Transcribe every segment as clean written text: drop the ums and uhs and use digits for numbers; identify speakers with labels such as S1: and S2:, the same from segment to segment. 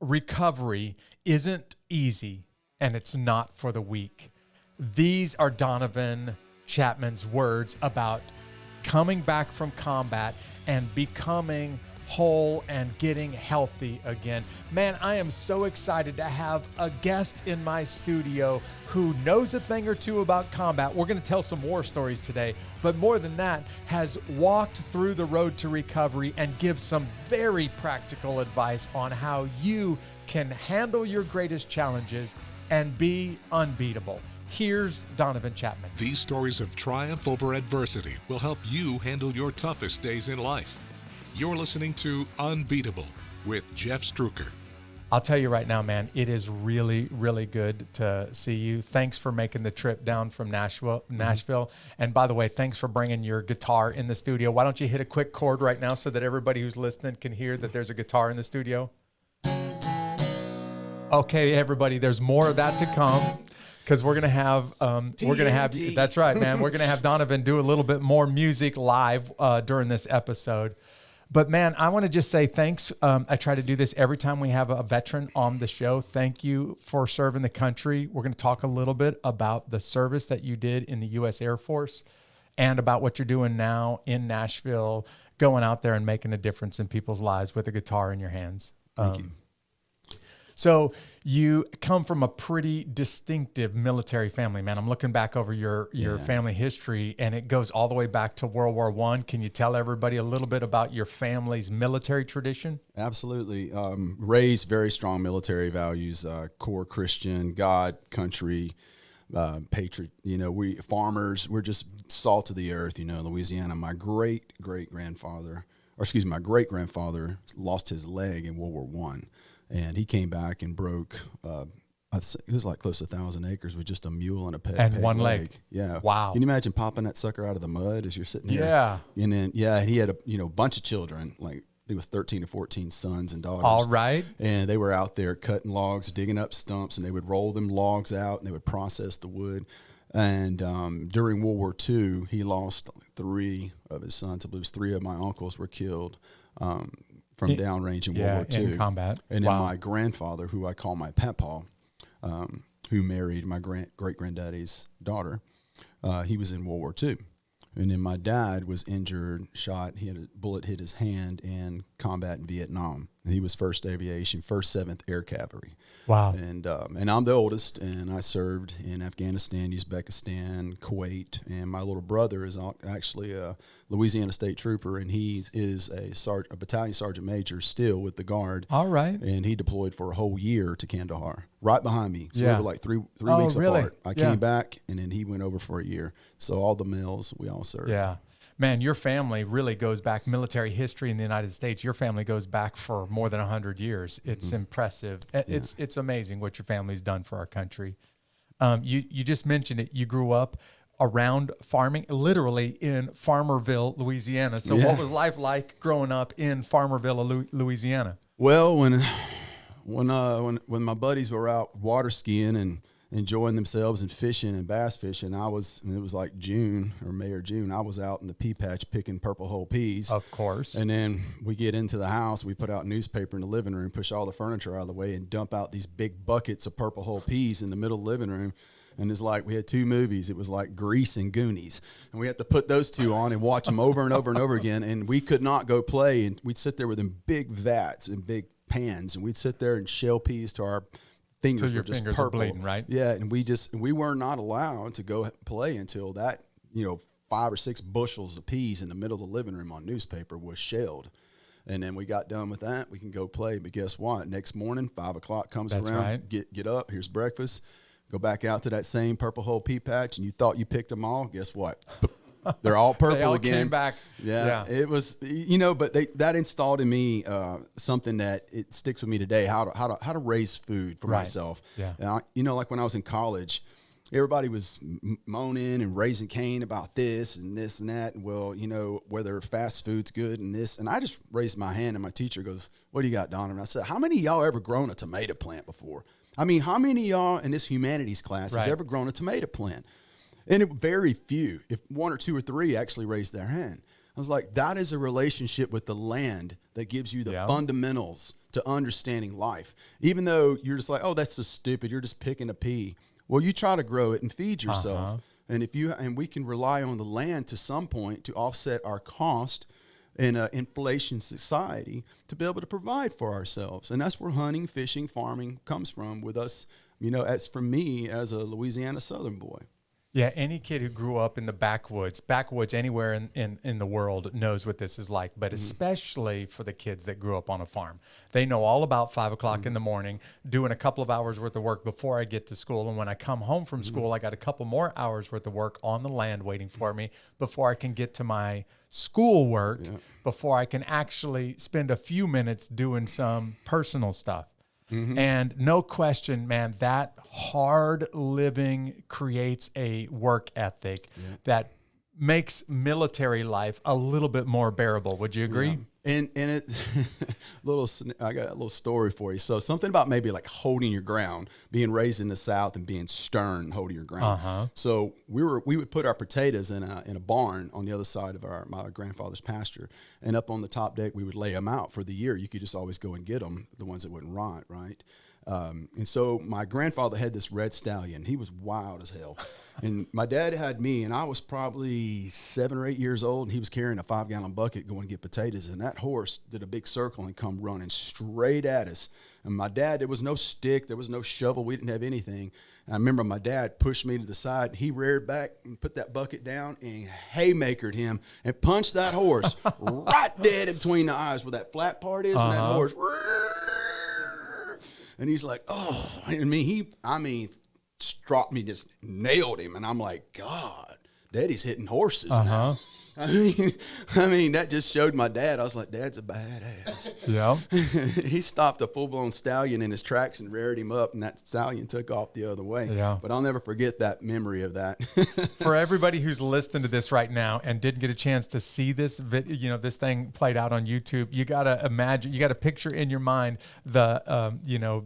S1: recovery isn't easy, and it's not for the weak. These are Donovan Chapman's words about coming back from combat and becoming whole and getting healthy again. Man, I am so excited to have a guest in my studio who knows a thing or two about combat. We're going to tell some war stories today, but more than that, has walked through the road to recovery and gives some very practical advice on how you can handle your greatest challenges and be unbeatable. Here's Donovan Chapman.
S2: These stories of triumph over adversity will help you handle your toughest days in life. You're listening to Unbeatable with Jeff Struker.
S1: I'll tell you right now, man, it is really, really good to see you. Thanks for making the trip down from Nashville. And by the way, thanks for bringing your guitar in the studio. Why don't you hit a quick chord right now so that everybody who's listening can hear that there's a guitar in the studio? Okay, everybody, there's more of that to come. Because we're gonna have, that's right, man. We're gonna have Donovan do a little bit more music live during this episode. But man, I want to just say thanks. I try to do this every time we have a veteran on the show. Thank you for serving the country. We're going to talk a little bit about the service that you did in the U.S. Air Force and about what you're doing now in Nashville, going out there and making a difference in people's lives with a guitar in your hands.
S3: Thank you.
S1: So you come from a pretty distinctive military family, man. I'm looking back over your family history, and it goes all the way back to World War I. Can you tell everybody a little bit about your family's military tradition?
S3: Absolutely. Raised very strong military values, core Christian, God, country, patriot. You know, we farmers, we're just salt of the earth, you know, Louisiana. My great-grandfather lost his leg in World War I. And he came back and broke, it was like close to 1,000 acres with just a mule and a peg.
S1: And one leg.
S3: Yeah.
S1: Wow.
S3: Can you imagine popping that sucker out of the mud as you're sitting here?
S1: Yeah.
S3: And then, and he had a bunch of children, like there was 13 to 14 sons and daughters.
S1: All right.
S3: And they were out there cutting logs, digging up stumps, and they would roll them logs out and they would process the wood. And during World War II, he lost 3 of his sons. I believe 3 of my uncles were killed. From downrange in World War II.
S1: In combat.
S3: And then my grandfather, who I call my papaw, who married my great-granddaddy's daughter, he was in World War II. And then my dad was injured, shot. He had a bullet hit his hand in combat in Vietnam. And he was 1st Aviation, 1st 7th Air Cavalry.
S1: Wow.
S3: And I'm the oldest, and I served in Afghanistan, Uzbekistan, Kuwait, and my little brother is actually a Louisiana State Trooper, and he is a battalion sergeant major still with the Guard.
S1: All right.
S3: And he deployed for a whole year to Kandahar, right behind me. So we were like three weeks apart. I came back, and then he went over for a year. So all the males, we all served.
S1: Yeah. Man, your family really goes back, military history in the United States. Your family goes back for more than 100 years. It's impressive. It's amazing what your family's done for our country. You just mentioned it. You grew up around farming, literally in Farmerville, Louisiana. So what was life like growing up in Farmerville, Louisiana?
S3: Well, when my buddies were out water skiing and enjoying themselves and fishing and bass fishing, it was like May or June, I was out in the pea patch picking purple hull peas.
S1: Of course.
S3: And then we get into the house, we put out newspaper in the living room, push all the furniture out of the way, and dump out these big buckets of purple hull peas in the middle of the living room. And it's like we had 2 movies. It was like Grease and Goonies. And we had to put those 2 on and watch them over and over and over again. And we could not go play. And we'd sit there with them big vats and big pans. And we'd sit there and shell peas to our fingers were just purple.
S1: Are bleeding, right?
S3: Yeah, and we were not allowed to go play until that, 5 or 6 bushels of peas in the middle of the living room on newspaper was shelled. And then we got done with that. We can go play. But guess what? Next morning, 5 o'clock comes around.
S1: Right.
S3: Get up. Here's breakfast. Go back out to that same purple hull pea patch, and you thought you picked them all. Guess what? They're all purple
S1: they all
S3: again.
S1: Came back.
S3: Yeah, it was, but that installed in me something that it sticks with me today. How to raise food for myself.
S1: Yeah.
S3: Like when I was in college, everybody was moaning and raising Cain about this and that. And well, whether fast food's good and this. And I just raised my hand, and my teacher goes, "What do you got, Donovan?" I said, "How many of y'all ever grown a tomato plant before? I mean, how many of y'all in this humanities class has ever grown a tomato plant?" And very few, if 1 or 2 or 3 actually raised their hand. I was like, that is a relationship with the land that gives you the fundamentals to understanding life. Even though you're just like, oh, that's so stupid, you're just picking a pea. Well, you try to grow it and feed yourself. And we can rely on the land to some point to offset our cost in an inflation society to be able to provide for ourselves. And that's where hunting, fishing, farming comes from with us, as for me as a Louisiana Southern boy.
S1: Yeah, any kid who grew up in the backwoods anywhere in the world knows what this is like, but especially for the kids that grew up on a farm. They know all about 5 o'clock in the morning, doing a couple of hours worth of work before I get to school. And when I come home from school, I got a couple more hours worth of work on the land waiting for me before I can get to my schoolwork, before I can actually spend a few minutes doing some personal stuff. And no question, man, that hard living creates a work ethic that makes military life a little bit more bearable. Would you agree?
S3: And it I got a little story for you. So something about maybe like holding your ground, being raised in the South and being stern, holding your ground. So we would put our potatoes in a barn on the other side of my grandfather's pasture, and up on the top deck we would lay them out for the year. You could just always go and get them, the ones that wouldn't rot, right? And so my grandfather had this red stallion. He was wild as hell. And my dad had me, and I was probably 7 or 8 years old, and he was carrying a 5-gallon bucket going to get potatoes. And that horse did a big circle and come running straight at us. And my dad, there was no stick, there was no shovel, we didn't have anything. And I remember my dad pushed me to the side, and he reared back and put that bucket down and haymakered him and punched that horse right dead in between the eyes where that flat part is, and that horse. And he's like, oh, I mean, struck me, just nailed him. And I'm like, God, Daddy's hitting horses now. I mean, that just showed my dad. I was like, Dad's a badass.
S1: Yeah.
S3: He stopped a full-blown stallion in his tracks and reared him up, and that stallion took off the other way.
S1: Yeah.
S3: But I'll never forget that memory of that.
S1: For everybody who's listening to this right now and didn't get a chance to see this this thing played out on YouTube, you got to imagine, you got to picture in your mind the,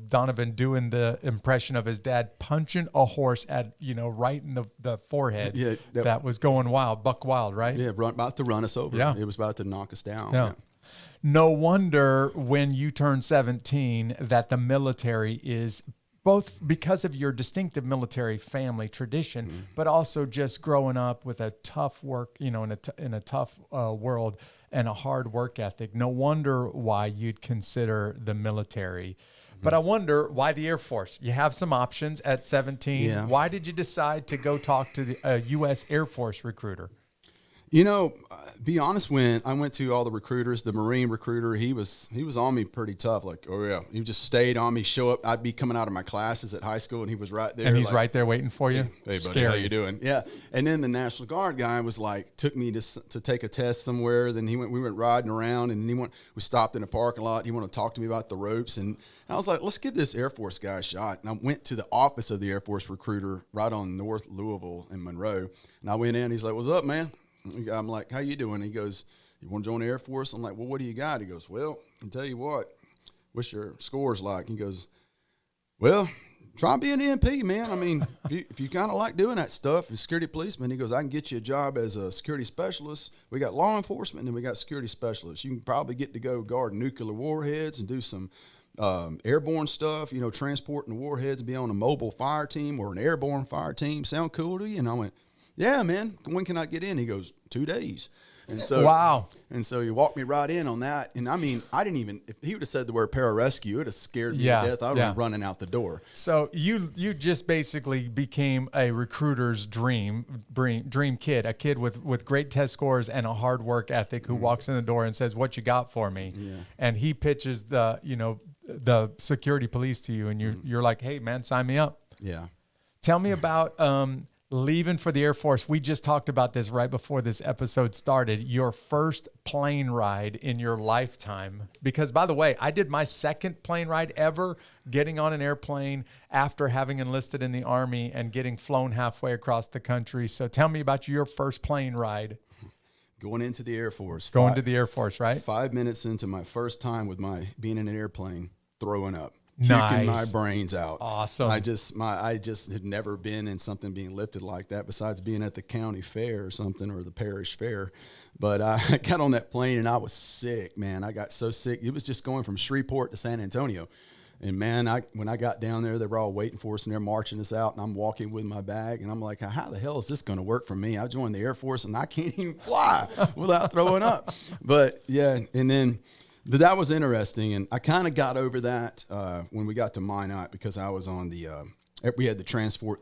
S1: Donovan doing the impression of his dad punching a horse at, right in the forehead.
S3: Yeah.
S1: That was going wild, buck wild, right?
S3: Yeah. About to run us over.
S1: Yeah.
S3: It was about to knock us down.
S1: Yeah. No wonder when you turn 17 that the military is, both because of your distinctive military family tradition, but also just growing up with a tough work, in a tough world and a hard work ethic. No wonder why you'd consider the military. But I wonder why the Air Force. You have some options at 17.
S3: Yeah.
S1: Why did you decide to go talk to the U.S. Air Force recruiter?
S3: Be honest, when I went to all the recruiters, the Marine recruiter, he was on me pretty tough. Like, oh yeah, he just stayed on me, show up. I'd be coming out of my classes at high school, and he was right there.
S1: And he's right there waiting for you?
S3: Hey buddy,
S1: Scary.
S3: how you doing? Yeah. And then the National Guard guy was like, took me to take a test somewhere. Then we went riding around, and we stopped in a parking lot. He wanted to talk to me about the ropes. And I was like, let's give this Air Force guy a shot. And I went to the office of the Air Force recruiter right on North Louisville in Monroe. And I went in, he's like, what's up, man? I'm like, how you doing? He goes, you want to join the Air Force? I'm like, well, what do you got? He goes, well, I'll tell you what, what's your scores like? He goes, well, try being an MP, man. I mean, if you kind of like doing that stuff, as security policeman, he goes, I can get you a job as a security specialist. We got law enforcement and we got security specialists. You can probably get to go guard nuclear warheads and do some airborne stuff, transporting warheads, be on a mobile fire team or an airborne fire team. Sound cool to you? And I went, yeah, man, when can I get in? He goes, 2 days. And so,
S1: wow.
S3: And so he walked me right in on that. And I mean, I didn't even, if he would have said the word ParaRescue, it would have scared me to death. I would have been running out the door.
S1: So you just basically became a recruiter's dream kid, a kid with great test scores and a hard work ethic who walks in the door and says, what you got for me? Yeah. And he pitches the security police to you, and you're like, hey man, sign me up.
S3: Yeah.
S1: Tell me about, leaving for the Air Force. We just talked about this right before this episode started. Your first plane ride in your lifetime. Because, by the way, I did my second plane ride ever, getting on an airplane after having enlisted in the Army and getting flown halfway across the country. So tell me about your first plane ride.
S3: Going into the Air Force.
S1: To the Air Force, right?
S3: 5 minutes into my first time with being in an airplane, throwing up. puking my
S1: Nice.
S3: brains out.
S1: Awesome.
S3: I just had never been in something being lifted like that, besides being at the county fair or something, or the parish fair. But I got on that plane and I was sick, man. I got so sick. It was just going from Shreveport to San Antonio. And man, when I got down there, they were all waiting for us and they're marching us out, and I'm walking with my bag, and I'm like, how the hell is this going to work for me? I joined the Air Force and I can't even fly without throwing up. But yeah, but that was interesting, and I kind of got over that when we got to Minot, because I was on the we had to transport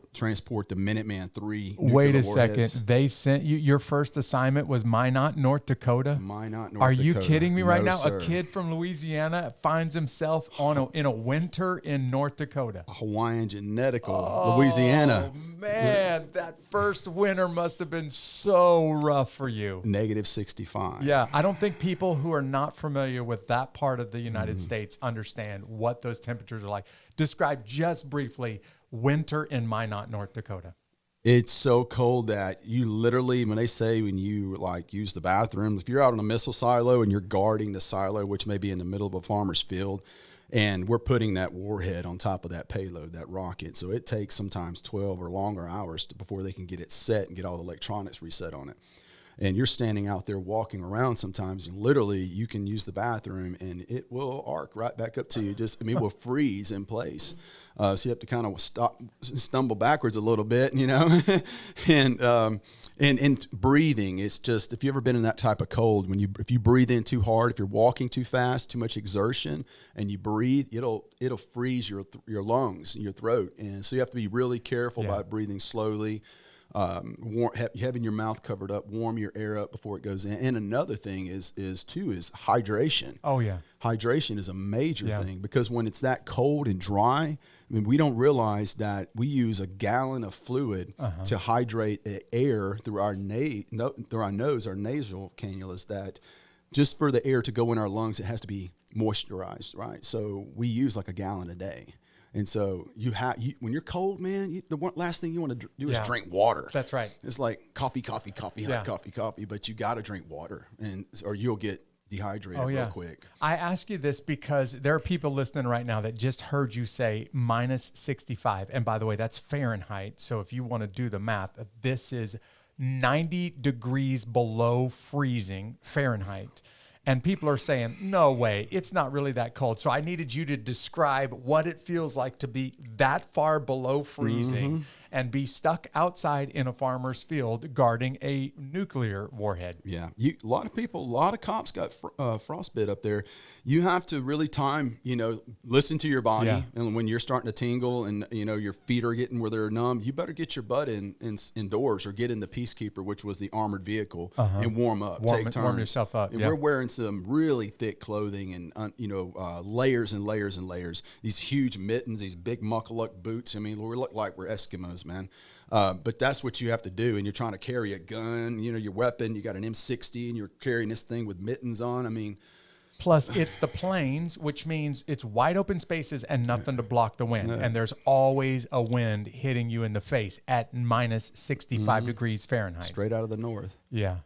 S3: the Minuteman III.
S1: Wait a
S3: warheads.
S1: second. They sent you, your first assignment was Minot, North Dakota?
S3: Minot, North
S1: Are
S3: Dakota.
S1: you kidding me right
S3: No,
S1: now?
S3: sir.
S1: A kid from Louisiana finds himself in a winter in North Dakota.
S3: Hawaiian Genetical, Louisiana.
S1: Oh, man, that first winter must have been so rough for you.
S3: -65.
S1: Yeah, I don't think people who are not familiar with that part of the United States understand what those temperatures are like. Describe just briefly winter in Minot, North Dakota.
S3: It's so cold that you literally, when they say when you like use the bathroom, if you're out on a missile silo and you're guarding the silo, which may be in the middle of a farmer's field, and we're putting that warhead on top of that payload, that rocket. So it takes sometimes 12 or longer hours before they can get it set and get all the electronics reset on it. And you're standing out there walking around sometimes, and literally you can use the bathroom and it will arc right back up to you. It will freeze in place. So you have to kind of stumble backwards a little bit, and breathing. It's just, if you've ever been in that type of cold, if you breathe in too hard, if you're walking too fast, too much exertion, and you breathe, it'll freeze your lungs and your throat. And so you have to be really careful about breathing slowly. Having your mouth covered up, warm your air up before it goes in. And another thing is hydration.
S1: Oh, yeah.
S3: Hydration is a major thing, because when it's that cold and dry, I mean, we don't realize that we use a gallon of fluid to hydrate the air through our nose, our nasal cannulas, that just for the air to go in our lungs, it has to be moisturized, right? So we use like a gallon a day. And so when you're cold, man, the last thing you want to do is drink water.
S1: That's right.
S3: It's like coffee, hot coffee, but you got to drink water, or you'll get dehydrated real quick.
S1: I ask you this because there are people listening right now that just heard you say -65. And by the way, that's Fahrenheit. So if you want to do the math, this is 90 degrees below freezing Fahrenheit. And people are saying, no way, it's not really that cold. So I needed you to describe what it feels like to be that far below freezing and be stuck outside in a farmer's field guarding a nuclear warhead.
S3: Yeah. A lot of cops got frostbite up there. You have to really listen to your body.
S1: Yeah.
S3: And when you're starting to tingle and, your feet are getting where they're numb, you better get your butt indoors, or get in the Peacekeeper, which was the armored vehicle, and warm up. Take turns.
S1: Warm yourself up.
S3: And we're wearing some really thick clothing and, layers and layers and layers. These huge mittens, these big muckaluck boots. I mean, we look like we're Eskimos, man. But that's what you have to do. And you're trying to carry a gun, your weapon. You got an M60 and you're carrying this thing with mittens on. I mean,
S1: plus it's the plains, which means it's wide open spaces and nothing to block the wind. And there's always a wind hitting you in the face at -65 degrees Fahrenheit.
S3: Straight out of the north.
S1: Yeah.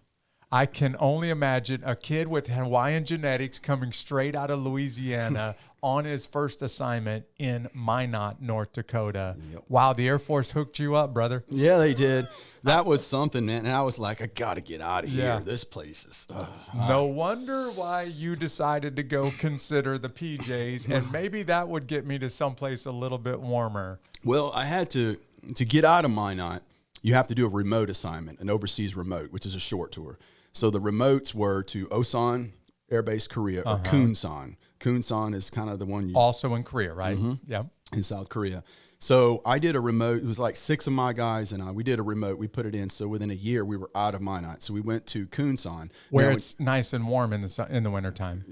S1: I can only imagine a kid with Hawaiian genetics coming straight out of Louisiana on his first assignment in Minot, North Dakota.
S3: Yep.
S1: Wow, the Air Force hooked you up, brother.
S3: Yeah, they did. That was something, man. And I was like, I got to get out of here.
S1: Yeah.
S3: This place is...
S1: No wonder why you decided to go consider the PJs, and maybe that would get me to someplace a little bit warmer.
S3: Well, I had to get out of Minot, you have to do a remote assignment, an overseas remote, which is a short tour. So the remotes were to Osan Air Base, Korea, or Kunsan. Kunsan is kind of the one
S1: also in Korea, right? Yeah.
S3: In South Korea. So I did a remote. It was like 6 of my guys and I. We did a remote. We put it in. So within a year, we were out of Minot. So we went to Kunsan,
S1: where it's nice and warm in the wintertime.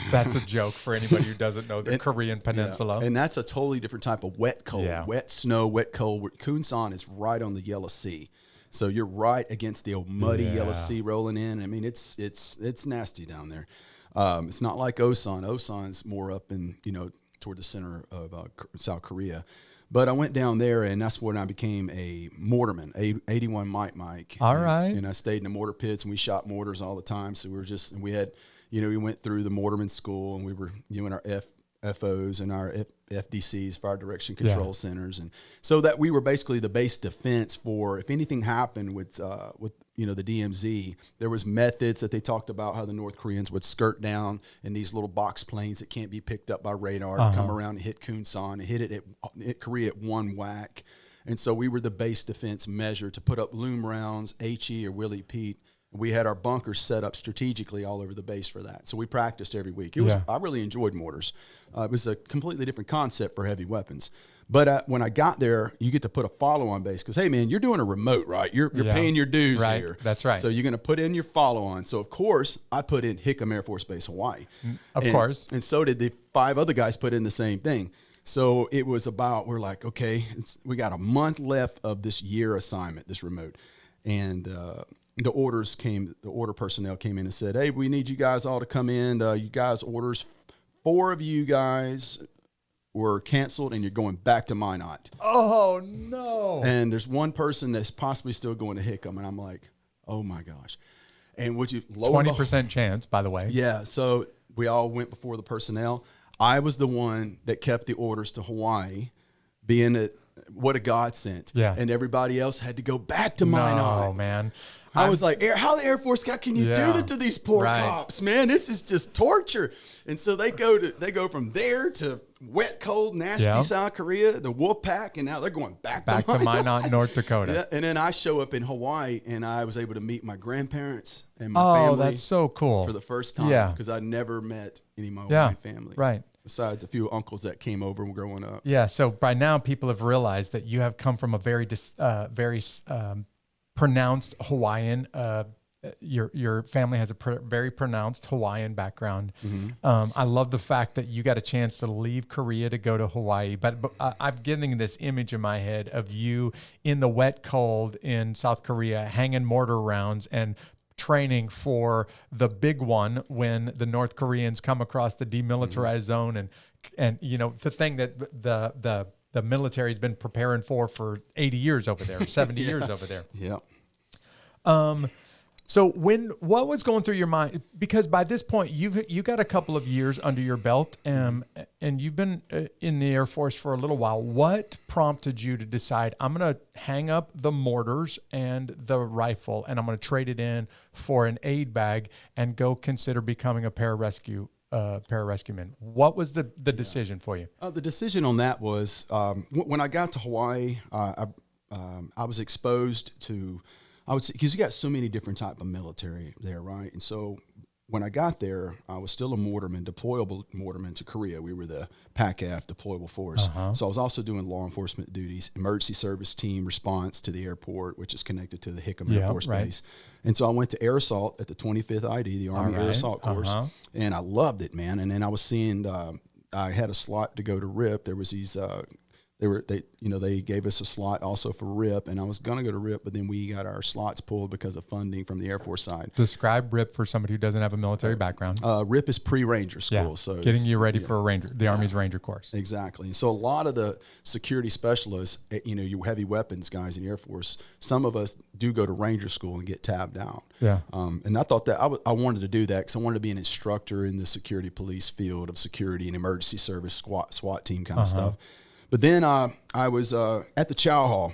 S1: That's a joke for anybody who doesn't know the Korean Peninsula.
S3: Yeah. And that's a totally different type of wet cold.
S1: Yeah.
S3: Wet snow, wet cold. Kunsan is right on the Yellow Sea. So you're right against the old muddy Yellow Sea rolling in. I mean, it's nasty down there. It's not like Osan. Osan's more up in, toward the center of South Korea. But I went down there, and that's when I became a mortarman, 81 Mike.
S1: All right.
S3: And I stayed in the mortar pits, and we shot mortars all the time. So we went through the mortarman school, and we were doing our FOs and our FDCs, fire direction control centers, and so that we were basically the base defense for if anything happened with the DMZ. There was methods that they talked about how the North Koreans would skirt down in these little box planes that can't be picked up by radar, to come around and hit Kunsan and hit Korea at one whack. And so we were the base defense measure to put up loom rounds, HE or Willie Pete. We had our bunkers set up strategically all over the base for that. So we practiced every week. I really enjoyed mortars. It was a completely different concept for heavy weapons. But when I got there, you get to put a follow-on base because, hey, man, you're doing a remote, right? You're paying your dues here.
S1: That's right.
S3: So you're going to put in your follow-on. So, of course, I put in Hickam Air Force Base, Hawaii.
S1: Of course.
S3: And so did the 5 other guys put in the same thing. So it was about, we're like, okay, we got a month left of this year assignment, this remote. And the order personnel came in and said, hey, we need you guys all to come in. You guys' orders, 4 of you guys were canceled and you're going back to Minot.
S1: Oh, no.
S3: And there's one person that's possibly still going to Hickam. And I'm like, oh, my gosh. And would you lower
S1: 20% chance, by the way.
S3: Yeah. So we all went before the personnel. I was the one that kept the orders to Hawaii, being that what a godsend.
S1: Yeah.
S3: And everybody else had to go back to Minot.
S1: Oh, man.
S3: I was like, how the Air Force guy can you do that to these poor cops, man? This is just torture. And so they go from there to wet, cold, nasty South Korea, the Wolfpack, and now they're going back to Minot,
S1: North Dakota.
S3: Yeah, and then I show up in Hawaii, and I was able to meet my grandparents and my family.
S1: Oh, that's so cool.
S3: For the first time, because I never met any of my Hawaiian family.
S1: Right.
S3: Besides a few uncles that came over growing up.
S1: Yeah. So by now, people have realized that you have come from a very pronounced Hawaiian. Your family has a very pronounced Hawaiian background. Mm-hmm. I love the fact that you got a chance to leave Korea to go to Hawaii. But I'm getting this image in my head of you in the wet cold in South Korea, hanging mortar rounds and training for the big one when the North Koreans come across the demilitarized zone and the thing that the military's been preparing for 80 years over there, 70 years over there.
S3: Yeah.
S1: So what was going through your mind? Because by this point, you got a couple of years under your belt, and you've been in the Air Force for a little while. What prompted you to decide, I'm going to hang up the mortars and the rifle, and I'm going to trade it in for an aid bag and go consider becoming a pararescueman? What was the decision for you?
S3: The decision on that was when I got to Hawaii, I was exposed to, I would say, because you got so many different type of military there, right? And so when I got there, I was still a mortarman, deployable mortarman to Korea. We were the PACAF deployable force. So I was also doing law enforcement duties, emergency service team response to the airport, which is connected to the Hickam Air Force Base. And so I went to Air Assault at the 25th ID, the Army Air Assault course, and I loved it, man. And then I was seeing, I had a slot to go to RIP. There was these, they gave us a slot also for RIP, and I was going to go to RIP, but then we got our slots pulled because of funding from the Air Force side.
S1: Describe RIP for somebody who doesn't have a military background.
S3: RIP is pre-Ranger school. So
S1: getting you ready for a Ranger, the Army's Ranger course.
S3: Exactly. And so a lot of the security specialists, you heavy weapons guys in the Air Force, some of us do go to Ranger school and get tabbed out.
S1: Yeah.
S3: And I thought that I wanted to do that because I wanted to be an instructor in the security police field of security and emergency service SWAT team kind of stuff. But then I was at the Chow Hall,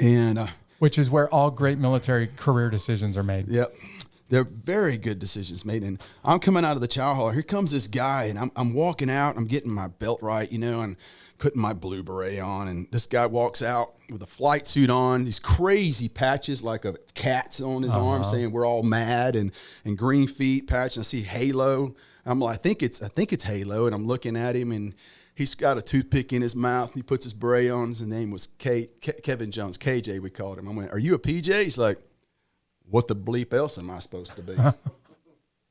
S3: and
S1: which is where all great military career decisions are made.
S3: Yep, they're very good decisions made. And I'm coming out of the Chow Hall. Here comes this guy, and I'm walking out. I'm getting my belt right, and putting my blue beret on. And this guy walks out with a flight suit on, these crazy patches like a cat's on his arm, saying we're all mad, and green feet patch. And I see Halo. I'm like, I think it's Halo, and I'm looking at him, and he's got a toothpick in his mouth. He puts his beret on. His name was Kevin Jones, KJ we called him. I went, are you a PJ? He's like, what the bleep else am I supposed to be?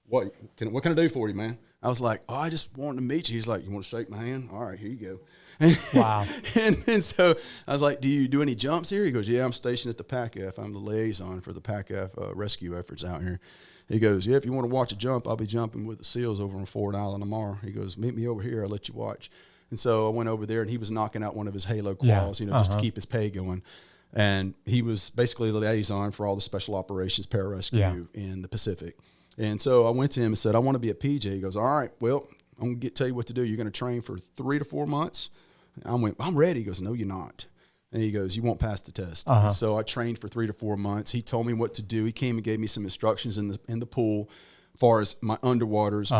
S3: What can I do for you, man? I was like, I just wanted to meet you. He's like, you want to shake my hand? All right, here you go.
S1: Wow.
S3: and so I was like, do you do any jumps here? He goes, yeah, I'm stationed at the PACAF. I'm the liaison for the PACAF rescue efforts out here. He goes, yeah, if you want to watch a jump, I'll be jumping with the SEALs over on Ford Island tomorrow. He goes, meet me over here. I'll let you watch. And so I went over there, and he was knocking out one of his Halo claws, just to keep his pay going. And he was basically the liaison for all the special operations pararescue in the Pacific. And so I went to him and said, I want to be a PJ. He goes, all right, well, I'm going to tell you what to do. You're going to train for 3 to 4 months. I went, I'm ready. He goes, no, you're not. And he goes, you won't pass the test. And so I trained for 3 to 4 months. He told me what to do. He came and gave me some instructions in the pool, as far as my underwaters,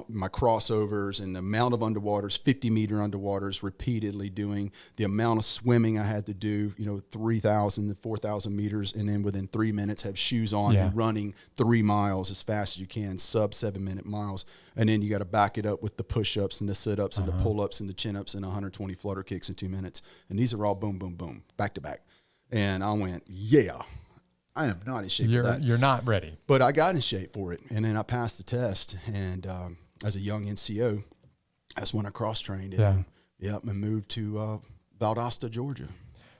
S3: my crossovers, and the amount of underwaters, 50-meter underwaters, repeatedly doing the amount of swimming I had to do, 3,000 to 4,000 meters, and then within 3 minutes have shoes on and running 3 miles as fast as you can, sub 7-minute miles. And then you got to back it up with the push-ups and the sit-ups and the pull-ups and the chin-ups and 120 flutter kicks in 2 minutes. And these are all boom, boom, boom, back to back. And I went, yeah. I am not in shape for that.
S1: You're not ready.
S3: But I got in shape for it. And then I passed the test. And as a young NCO, that's when I cross-trained. And moved to Valdosta, Georgia.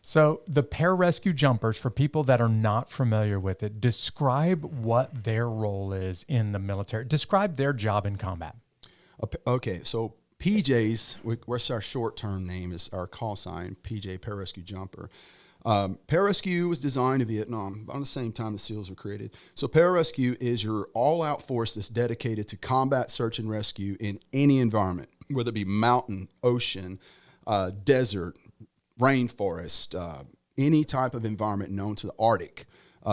S1: So the pararescue jumpers, for people that are not familiar with it, describe what their role is in the military. Describe their job in combat.
S3: Okay, so PJs, what's our short-term name, is our call sign, PJ, Pararescue Jumper. Pararescue was designed in Vietnam on the same time the SEALs were created. So Pararescue is your all-out force that's dedicated to combat, search, and rescue in any environment, whether it be mountain, ocean, desert, rainforest, any type of environment known to the Arctic.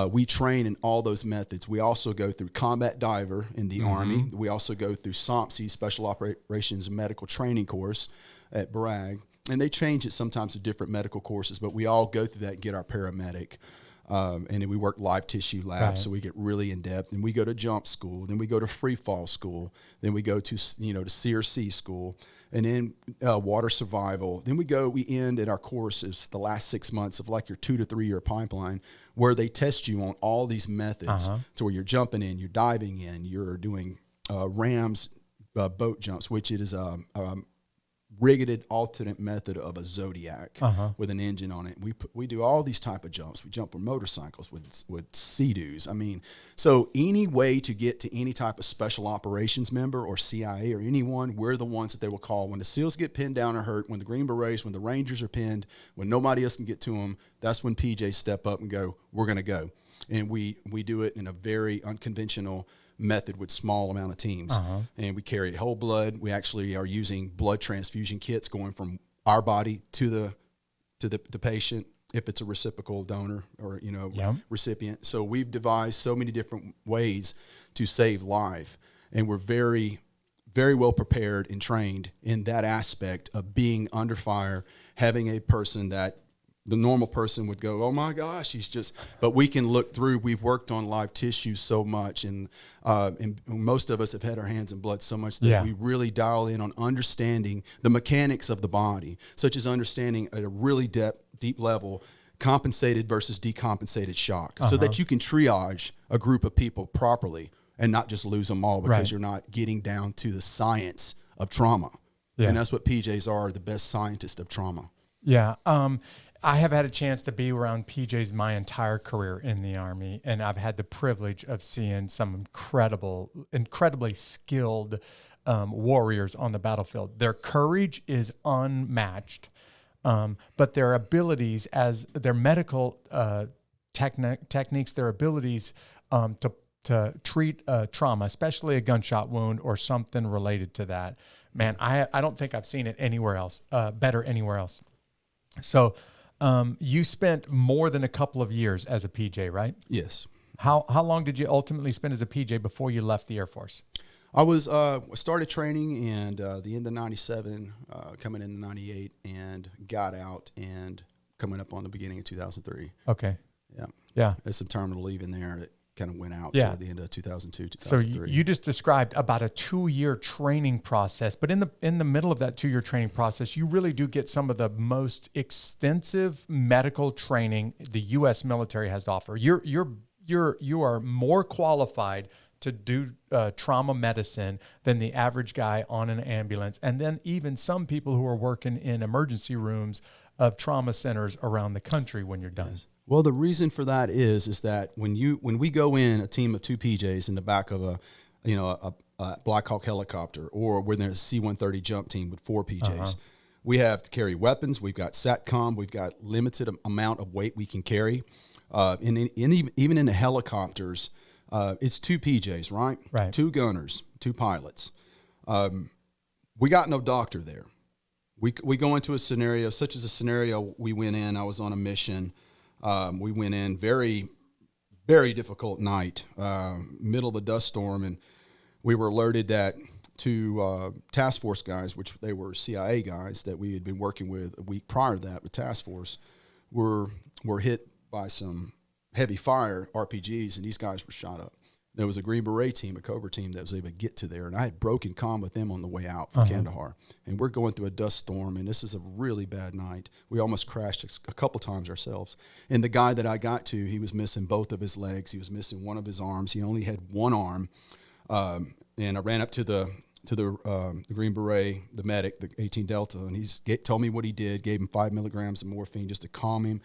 S3: We train in all those methods. We also go through combat diver in the Army. We also go through SOMPSI, Special Operations Medical Training course at Bragg. And they change it sometimes to different medical courses, but we all go through that and get our paramedic. And then we work live tissue labs, so we get really in depth. And we go to jump school, then we go to free fall school, then we go to to CRC school, and then water survival. Then we end at our courses the last 6 months of like your 2 to 3 year pipeline, where they test you on all these methods, to where you're jumping in, you're diving in, you're doing rams boat jumps, which it is rigged alternate method of a Zodiac with an engine on it. We do all these type of jumps. We jump with motorcycles, with Sea-Doos. I mean, so any way to get to any type of special operations member or CIA or anyone, we're the ones that they will call when the SEALs get pinned down or hurt, when the Green Berets, when the Rangers are pinned, when nobody else can get to them. That's when PJs step up and go, we're going to go. And we do it in a very unconventional method with small amount of teams. And we carry whole blood. We actually are using blood transfusion kits going from our body to the patient, if it's a reciprocal donor or recipient. So we've devised so many different ways to save life, and we're very, very well prepared and trained in that aspect of being under fire, having a person that the normal person would go, oh my gosh, but we can look through. We've worked on live tissue so much, and most of us have had our hands in blood so much that we really dial in on understanding the mechanics of the body, such as understanding at a really deep level, compensated versus decompensated shock, so that you can triage a group of people properly and not just lose them all because you're not getting down to the science of trauma. And that's what PJs are, the best scientists of trauma.
S1: Yeah. I have had a chance to be around PJs my entire career in the Army, and I've had the privilege of seeing some incredibly skilled warriors on the battlefield. Their courage is unmatched, but their abilities, as their medical techniques, their abilities to treat trauma, especially a gunshot wound or something related to that, man, I don't think I've seen it anywhere else, better anywhere else. So you spent more than a couple of years as a PJ, right?
S3: Yes.
S1: How long did you ultimately spend as a PJ before you left the Air Force?
S3: I started training in the end of 97, coming into 98, and got out and coming up on the beginning of 2003.
S1: Okay.
S3: Yeah.
S1: Yeah.
S3: There's some terminal leave in there that kind of went out toward the end of 2002, 2003.
S1: So you just described about a 2-year training process, but in the middle of that 2-year training process, you really do get some of the most extensive medical training the U.S. military has to offer. You are more qualified to do trauma medicine than the average guy on an ambulance, and then even some people who are working in emergency rooms of trauma centers around the country when you're done.
S3: Yes. Well, the reason for that is that when we go in a team of 2 PJs in the back of a Black Hawk helicopter, or when there's a C-130 jump team with 4 PJs, we have to carry weapons. We've got SATCOM. We've got limited amount of weight we can carry. Even in the helicopters, it's 2 PJs, right? 2 gunners, 2 pilots. we got no doctor there. We go into a scenario, such as a scenario we went in. I was on a mission. We went in very, very difficult night, middle of a dust storm, and we were alerted that two task force guys, which they were CIA guys that we had been working with a week prior to that with task force, were hit by some heavy fire RPGs, and these guys were shot up. There was a Green Beret team, a Cobra team that was able to get to there, and I had broken comm with them on the way out from Kandahar. And we're going through a dust storm, and this is a really bad night. We almost crashed a couple times ourselves. And the guy that I got to, he was missing both of his legs. He was missing one of his arms. He only had one arm. And I ran up to the Green Beret, the medic, the 18 Delta, and he told me what he did, gave him 5 milligrams of morphine just to calm him.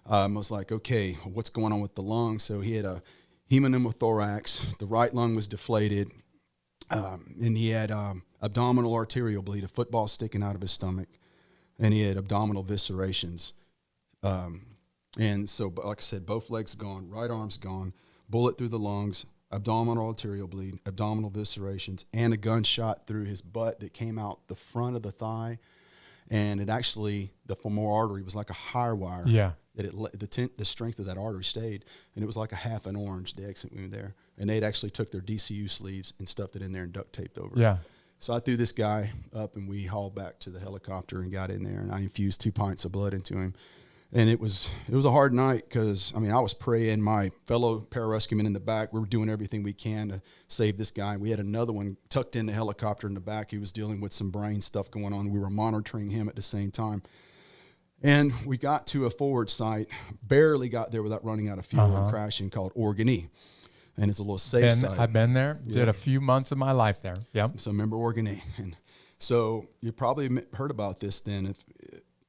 S3: I was like, okay, what's going on with the lungs? So he had a hemopneumothorax. The right lung was deflated, and he had abdominal arterial bleed, a football sticking out of his stomach, and he had abdominal viscerations. And so, like I said, both legs gone, right arm's gone, bullet through the lungs, abdominal arterial bleed, abdominal viscerations, and a gunshot through his butt that came out the front of the thigh. And it actually, the femoral artery was like a high wire.
S1: Yeah.
S3: That the strength of that artery stayed, and it was like a half an orange, the exit wound there. And they'd actually took their DCU sleeves and stuffed it in there and duct taped over it. So I threw this guy up, and we hauled back to the helicopter and got in there, and I infused 2 pints of blood into him. And it was a hard night because, I mean, I was praying. My fellow pararescuemen in the back, we were doing everything we can to save this guy. We had another one tucked in the helicopter in the back. He was dealing with some brain stuff going on. We were monitoring him at the same time. And we got to a forward site, barely got there without running out of fuel and crashing, called Organy. And it's a little safe site.
S1: I've been there, did a few months of my life there. Yep.
S3: So remember Organy. And so you probably heard about this then.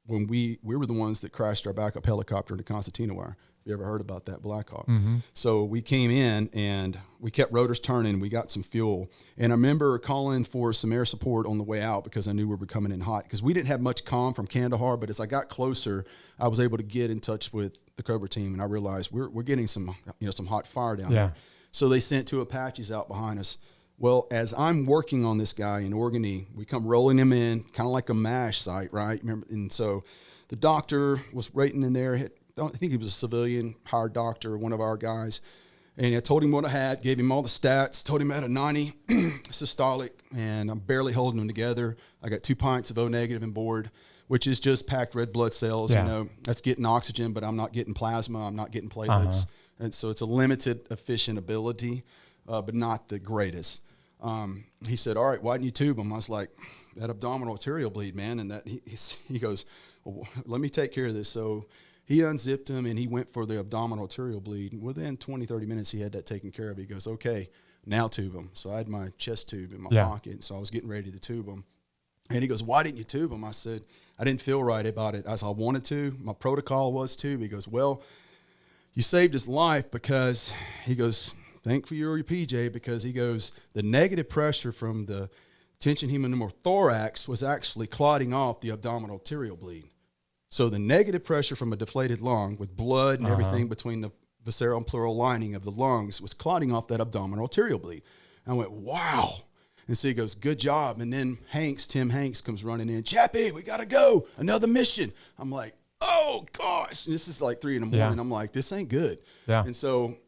S3: When we were the ones that crashed our backup helicopter into Constantina Wire. Have you ever heard about that, Blackhawk? So we came in, and we kept rotors turning. We got some fuel. And I remember calling for some air support on the way out because I knew we were coming in hot. Because we didn't have much comm from Kandahar, but as I got closer, I was able to get in touch with the Cobra team, and I realized we're getting some hot fire down there. So they sent 2 Apaches out behind us. Well, as I'm working on this guy in Organy, we come rolling him in, kind of like a MASH site, right? Remember? And so the doctor was waiting in there. I think he was a civilian, hired doctor, one of our guys. And I told him what I had, gave him all the stats, told him I had a 90 systolic, and I'm barely holding them together. I got 2 pints of O negative and board, which is just packed red blood cells. You know, that's getting oxygen, but I'm not getting plasma. I'm not getting platelets. And so it's a limited, efficient ability, but not the greatest. He said, all right, why didn't you tube him? I was like, that abdominal arterial bleed, man. And that he goes, well, let me take care of this. So he unzipped him, and he went for the abdominal arterial bleed. Within 20, 30 minutes, he had that taken care of. He goes, okay, now tube him. So I had my chest tube in my pocket, so I was getting ready to tube him. And he goes, why didn't you tube him? I said, I didn't feel right about it as I wanted to. My protocol was to. He goes, well, you saved his life because, he goes, thank for your PJ, because he goes, the negative pressure from the tension hemopneumothorax was actually clotting off the abdominal arterial bleed. So the negative pressure from a deflated lung with blood and everything between the visceral and pleural lining of the lungs was clotting off that abdominal arterial bleed. And I went, wow. And so he goes, good job. And then Tim Hanks comes running in, Chappie, we got to go, another mission. I'm like, oh gosh. And this is like 3 a.m. I'm like, this ain't good. And so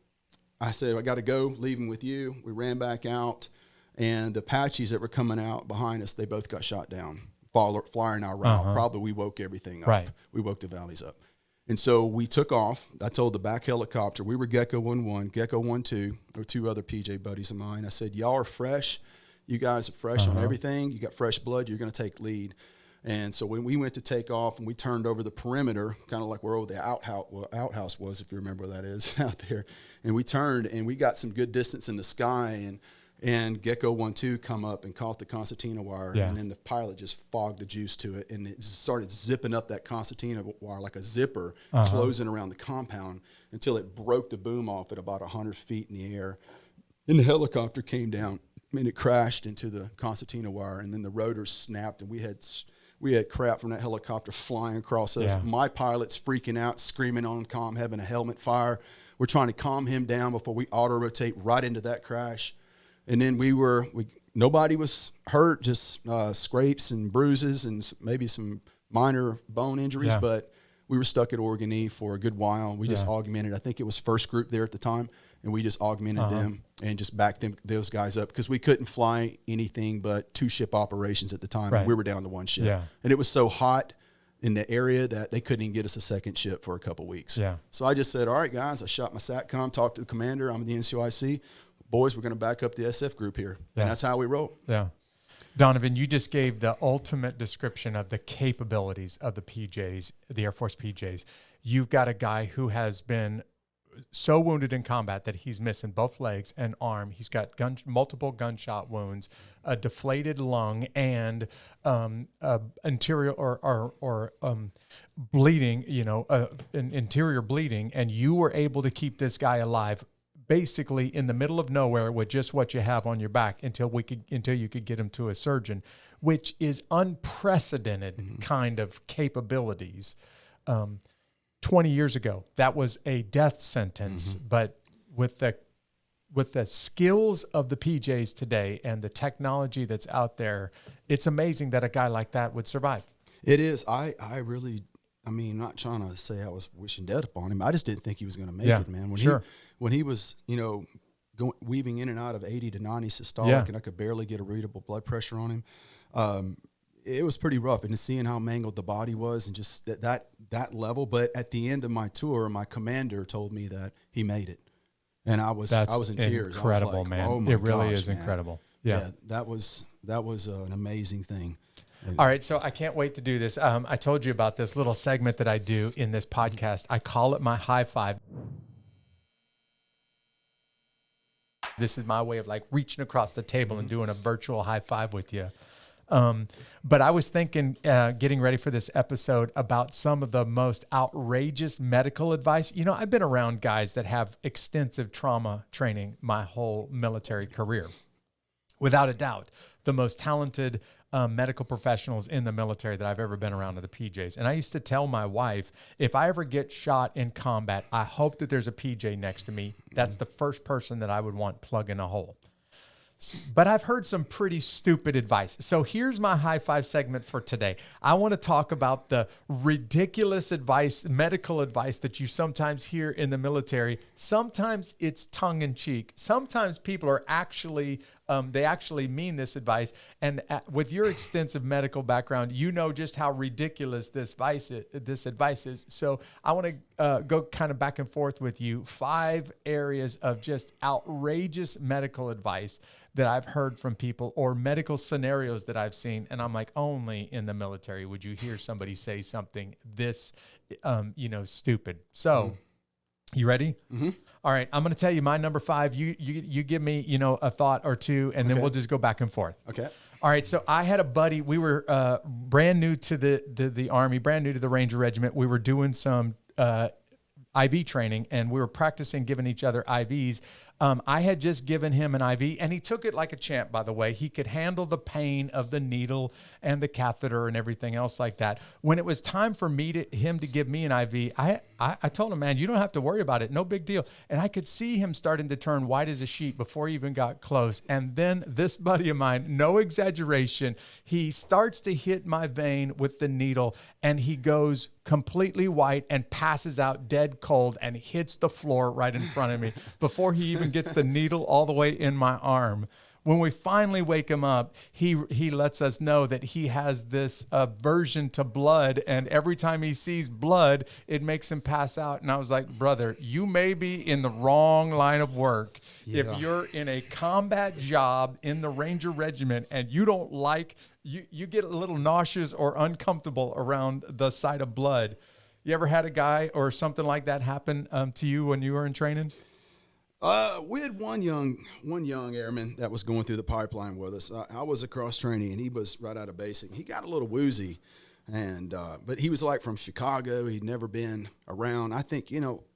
S3: I said, I got to go, leaving with you. We ran back out, and the Apaches that were coming out behind us, they both got shot down, flying our route. Probably we woke everything up. We woke the valleys up. And so we took off. I told the back helicopter, we were Gecko 1-1, Gecko 1-2, or 2 other PJ buddies of mine. I said, y'all are fresh. You guys are fresh on everything. You got fresh blood. You're going to take lead. And so when we went to take off and we turned over the perimeter, kind of like where the outhouse was, if you remember where that is out there, and we turned and we got some good distance in the sky, and Gecko 1-2 come up and caught the concertina wire, and then the pilot just fogged the juice to it, and it started zipping up that concertina wire like a zipper, closing around the compound until it broke the boom off at about 100 feet in the air. And the helicopter came down, and it crashed into the concertina wire, and then the rotors snapped, and we had crap from that helicopter flying across us. My pilot's freaking out, screaming on comm, having a helmet fire. We're trying to calm him down before we auto-rotate right into that crash. And then we nobody was hurt, just scrapes and bruises and maybe some minor bone injuries, but we were stuck at Oregon E for a good while. We just augmented. I think it was first group there at the time, and we just augmented them and just backed those guys up because we couldn't fly anything but 2-ship operations at the time.
S1: Right.
S3: And we were down to 1 ship.
S1: Yeah.
S3: And it was so hot in the area that they couldn't even get us a second ship for a couple weeks.
S1: Yeah.
S3: So I just said, all right, guys, I shot my SATCOM, talked to the commander. I'm the NCOIC. Boys, we're going to back up the SF group here.
S1: Yeah.
S3: And that's how we roll.
S1: Yeah. Donovan, you just gave the ultimate description of the capabilities of the PJs, the Air Force PJs. You've got a guy who has been so wounded in combat that he's missing both legs and arm. He's got multiple gunshot wounds, a deflated lung, and interior or bleeding. An interior bleeding, and you were able to keep this guy alive, basically in the middle of nowhere with just what you have on your back until you could get him to a surgeon, which is unprecedented kind of capabilities. 20 years ago, that was a death sentence, but with the skills of the PJs today and the technology that's out there, it's amazing that a guy like that would survive.
S3: It is. I mean, not trying to say I was wishing death upon him. I just didn't think he was going to make it, man. When he was, weaving in and out of 80 to 90 systolic, and I could barely get a readable blood pressure on him. It was pretty rough, and seeing how mangled the body was, and just that level. But at the end of my tour, my commander told me that he made it, and I was in tears.
S1: Incredible,
S3: I was like,
S1: man!
S3: Oh my
S1: it really
S3: gosh,
S1: is
S3: man.
S1: incredible.
S3: Yeah, that was an amazing thing.
S1: All right, so I can't wait to do this. I told you about this little segment that I do in this podcast. I call it my high five. This is my way of like reaching across the table and doing a virtual high five with you. But I was thinking, getting ready for this episode, about some of the most outrageous medical advice. I've been around guys that have extensive trauma training my whole military career. Without a doubt, the most talented medical professionals in the military that I've ever been around are the PJs. And I used to tell my wife, if I ever get shot in combat, I hope that there's a PJ next to me. That's the first person that I would want plugging a hole. But I've heard some pretty stupid advice. So here's my high five segment for today. I want to talk about the ridiculous advice, medical advice that you sometimes hear in the military. Sometimes it's tongue in cheek. Sometimes people are actually, they actually mean this advice. And with your extensive medical background, you know just how ridiculous this advice is. So I want to go kind of back and forth with you. 5 areas of just outrageous medical advice that I've heard from people, or medical scenarios that I've seen. And I'm like, only in the military would you hear somebody say something this, stupid. So you ready? Mm-hmm. All right. I'm going to tell you my number 5. You give me, a thought or two, and then we'll just go back and forth.
S3: Okay.
S1: All right. So I had a buddy. We were brand new to the Army, brand new to the Ranger Regiment. We were doing some IV training, and we were practicing giving each other IVs. I had just given him an IV, and he took it like a champ, by the way. He could handle the pain of the needle and the catheter and everything else like that. When it was time for him to give me an IV, I told him, man, you don't have to worry about it. No big deal. And I could see him starting to turn white as a sheet before he even got close. And then this buddy of mine, no exaggeration, he starts to hit my vein with the needle, and he goes completely white and passes out dead cold and hits the floor right in front of me before he even gets the needle all the way in my arm. When we finally wake him up, he lets us know that he has this aversion to blood, and every time he sees blood, it makes him pass out. And I was like, brother, you may be in the wrong line of work. Yeah. If you're in a combat job in the Ranger Regiment and you don't like, you get a little nauseous or uncomfortable around the sight of blood. You ever had a guy or something like that happen to you when you were in training?
S3: We had one young airman that was going through the pipeline with us. I was across training, and he was right out of basic. He got a little woozy, and but he was like from Chicago. He'd never been around. I think,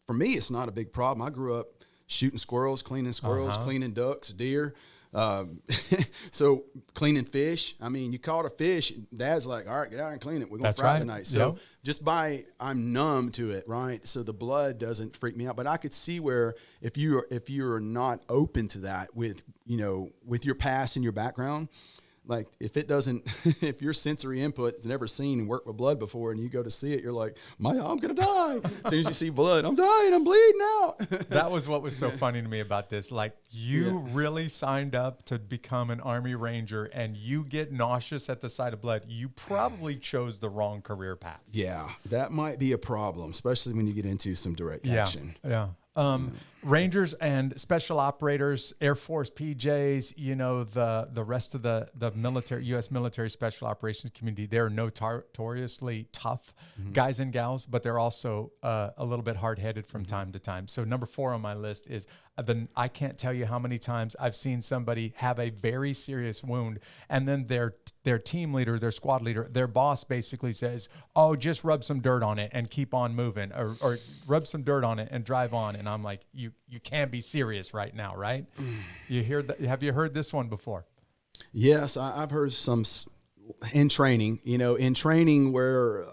S3: for me, it's not a big problem. I grew up shooting squirrels, cleaning ducks, deer. So cleaning fish, I mean, you caught a fish, Dad's like, all right, get out and clean it. We're going to fry tonight. So just I'm numb to it, right? So the blood doesn't freak me out. But I could see where if you're not open to that with your past and your background, like if your sensory input has never seen and worked with blood before and you go to see it, you're like, I'm going to die. As soon as you see blood, I'm dying, I'm bleeding out.
S1: That was what was so funny to me about this. Like you really signed up to become an Army Ranger and you get nauseous at the sight of blood. You probably chose the wrong career path.
S3: Yeah, that might be a problem, especially when you get into some direct action.
S1: Yeah. Rangers and special operators, Air Force PJs, the rest of the military, U.S. military special operations community, they're notoriously tough guys and gals, but they're also a little bit hard-headed from time to time. So number 4 on my list is I can't tell you how many times I've seen somebody have a very serious wound, and then their team leader, their squad leader, their boss basically says, "Oh, just rub some dirt on it and keep on moving," or rub some dirt on it and drive on. And I'm like, you can't be serious right now, right? You hear that? Have you heard this one before?
S3: Yes, I've heard some in training. In training where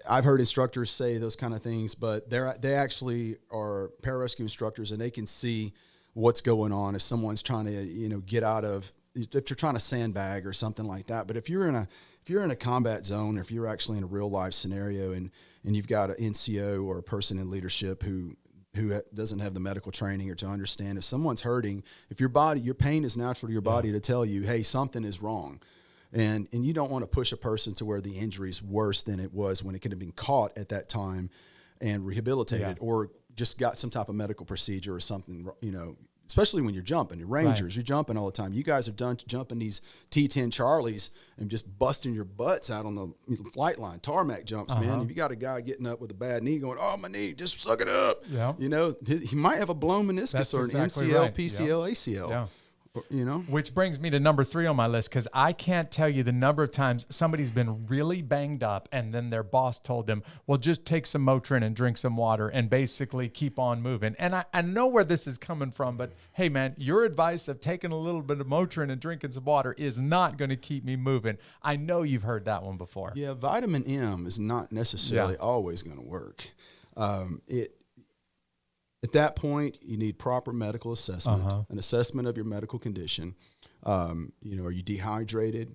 S3: I've heard instructors say those kind of things, but they actually are pararescue instructors, and they can see what's going on if someone's trying to get out of, if they're trying to sandbag or something like that. But if you're in a combat zone, or if you're actually in a real life scenario and you've got an NCO or a person in leadership who doesn't have the medical training or to understand if someone's hurting, if your pain is natural to your body to tell you, hey, something is wrong. And you don't want to push a person to where the injury is worse than it was when it could have been caught at that time and rehabilitated or just got some type of medical procedure or something, especially when you're jumping. You're Rangers, you're jumping all the time. You guys have done jumping these T-10 Charlies and just busting your butts out on the flight line, tarmac jumps, man. If you got a guy getting up with a bad knee going, oh, my knee, just suck it up. Yeah. He might have a blown meniscus or an MCL, PCL, ACL. Yeah.
S1: Which brings me to number 3 on my list, because I can't tell you the number of times somebody's been really banged up and then their boss told them, well, just take some Motrin and drink some water and basically keep on moving. And I know where this is coming from, but hey, man, your advice of taking a little bit of Motrin and drinking some water is not going to keep me moving. I know you've heard that one before.
S3: Yeah, vitamin M is not necessarily always going to work. At that point, you need proper medical assessment, an assessment of your medical condition. Are you dehydrated?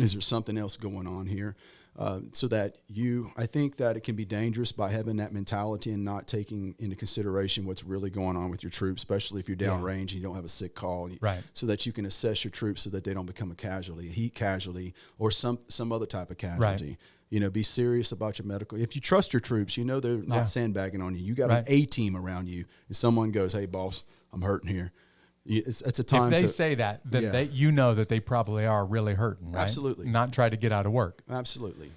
S3: Is there something else going on here? So that I think that it can be dangerous by having that mentality and not taking into consideration what's really going on with your troops, especially if you're downrange and you don't have a sick call, so that you can assess your troops so that they don't become a casualty, a heat casualty, or some other type of casualty. Right. Be serious about your medical. If you trust your troops, they're not sandbagging on you. You got an A-team around you. If someone goes, hey, boss, I'm hurting here. It's a time
S1: if they say that, then that they probably are really hurting, right?
S3: Absolutely.
S1: Not try to get out of work.
S3: Absolutely.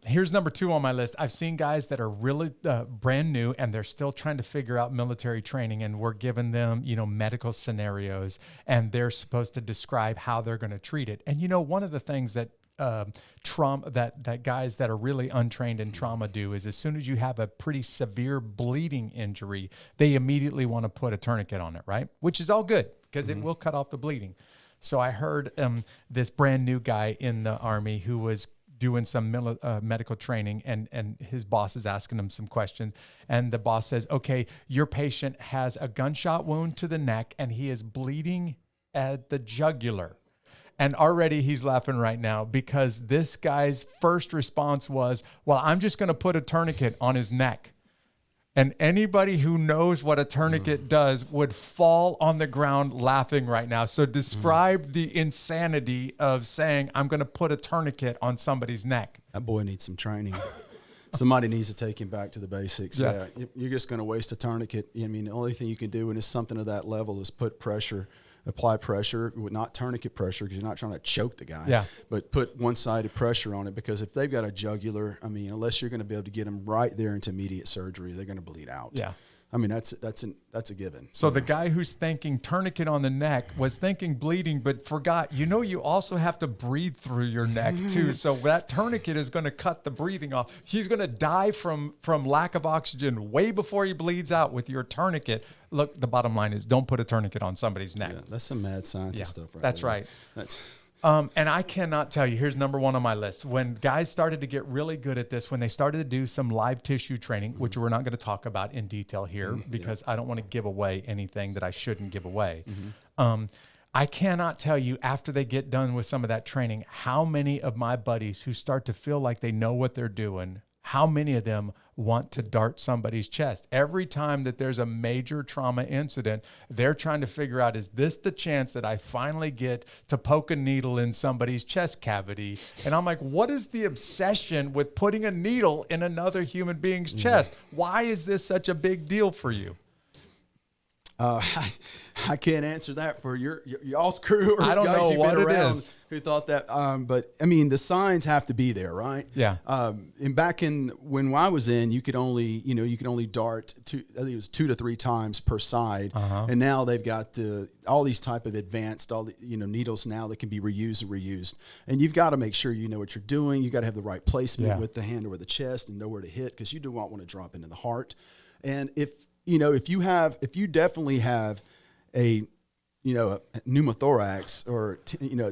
S1: Here's number 2 on my list. I've seen guys that are really brand new and they're still trying to figure out military training, and we're giving them, medical scenarios, and they're supposed to describe how they're going to treat it. And, one of the things that trauma that guys that are really untrained in trauma do is, as soon as you have a pretty severe bleeding injury, they immediately want to put a tourniquet on it, right? Which is all good because it will cut off the bleeding. So I heard this brand new guy in the Army who was doing some medical training, and his boss is asking him some questions, and the boss says, okay, your patient has a gunshot wound to the neck and he is bleeding at the jugular. And already he's laughing right now because this guy's first response was, well, I'm just going to put a tourniquet on his neck. And anybody who knows what a tourniquet does would fall on the ground laughing right now. So describe the insanity of saying, I'm going to put a tourniquet on somebody's neck.
S3: That boy needs some training. Somebody needs to take him back to the basics. Yeah. You're just going to waste a tourniquet. The only thing you can do when it's something of that level is put pressure. Apply pressure, not tourniquet pressure, because you're not trying to choke the guy, but put one-sided pressure on it, because if they've got a jugular, unless you're going to be able to get them right there into immediate surgery, they're going to bleed out. Yeah. I mean, that's a given.
S1: So the guy who's thinking tourniquet on the neck was thinking bleeding, but forgot, you also have to breathe through your neck too. So that tourniquet is going to cut the breathing off. He's going to die from lack of oxygen way before he bleeds out with your tourniquet. Look, the bottom line is don't put a tourniquet on somebody's neck.
S3: Yeah, that's some mad scientist stuff right
S1: That's
S3: there.
S1: right.
S3: That's
S1: And I cannot tell you, here's number one on my list. When guys started to get really good at this, when they started to do some live tissue training, which we're not going to talk about in detail here because I don't want to give away anything that I shouldn't give away. I cannot tell you after they get done with some of that training, how many of my buddies who start to feel like they know what they're doing, how many of them want to dart somebody's chest. Every time that there's a major trauma incident, they're trying to figure out, is this the chance that I finally get to poke a needle in somebody's chest cavity? And I'm like, what is the obsession with putting a needle in another human being's chest? Why is this such a big deal for you?
S3: I can't answer that for y'all's crew or
S1: I don't
S3: guys
S1: know
S3: you've
S1: what
S3: been
S1: it
S3: around
S1: is.
S3: who thought that. But I mean, the signs have to be there, right?
S1: Yeah.
S3: And back when I was in, you could only dart I think it was 2 to 3 times per side. And now they've got all these type of advanced, needles now that can be reused and reused. And you've got to make sure you know what you're doing. You got to have the right placement with the hand over the chest and know where to hit, because you do not want to drop into the heart. And if you definitely have a pneumothorax or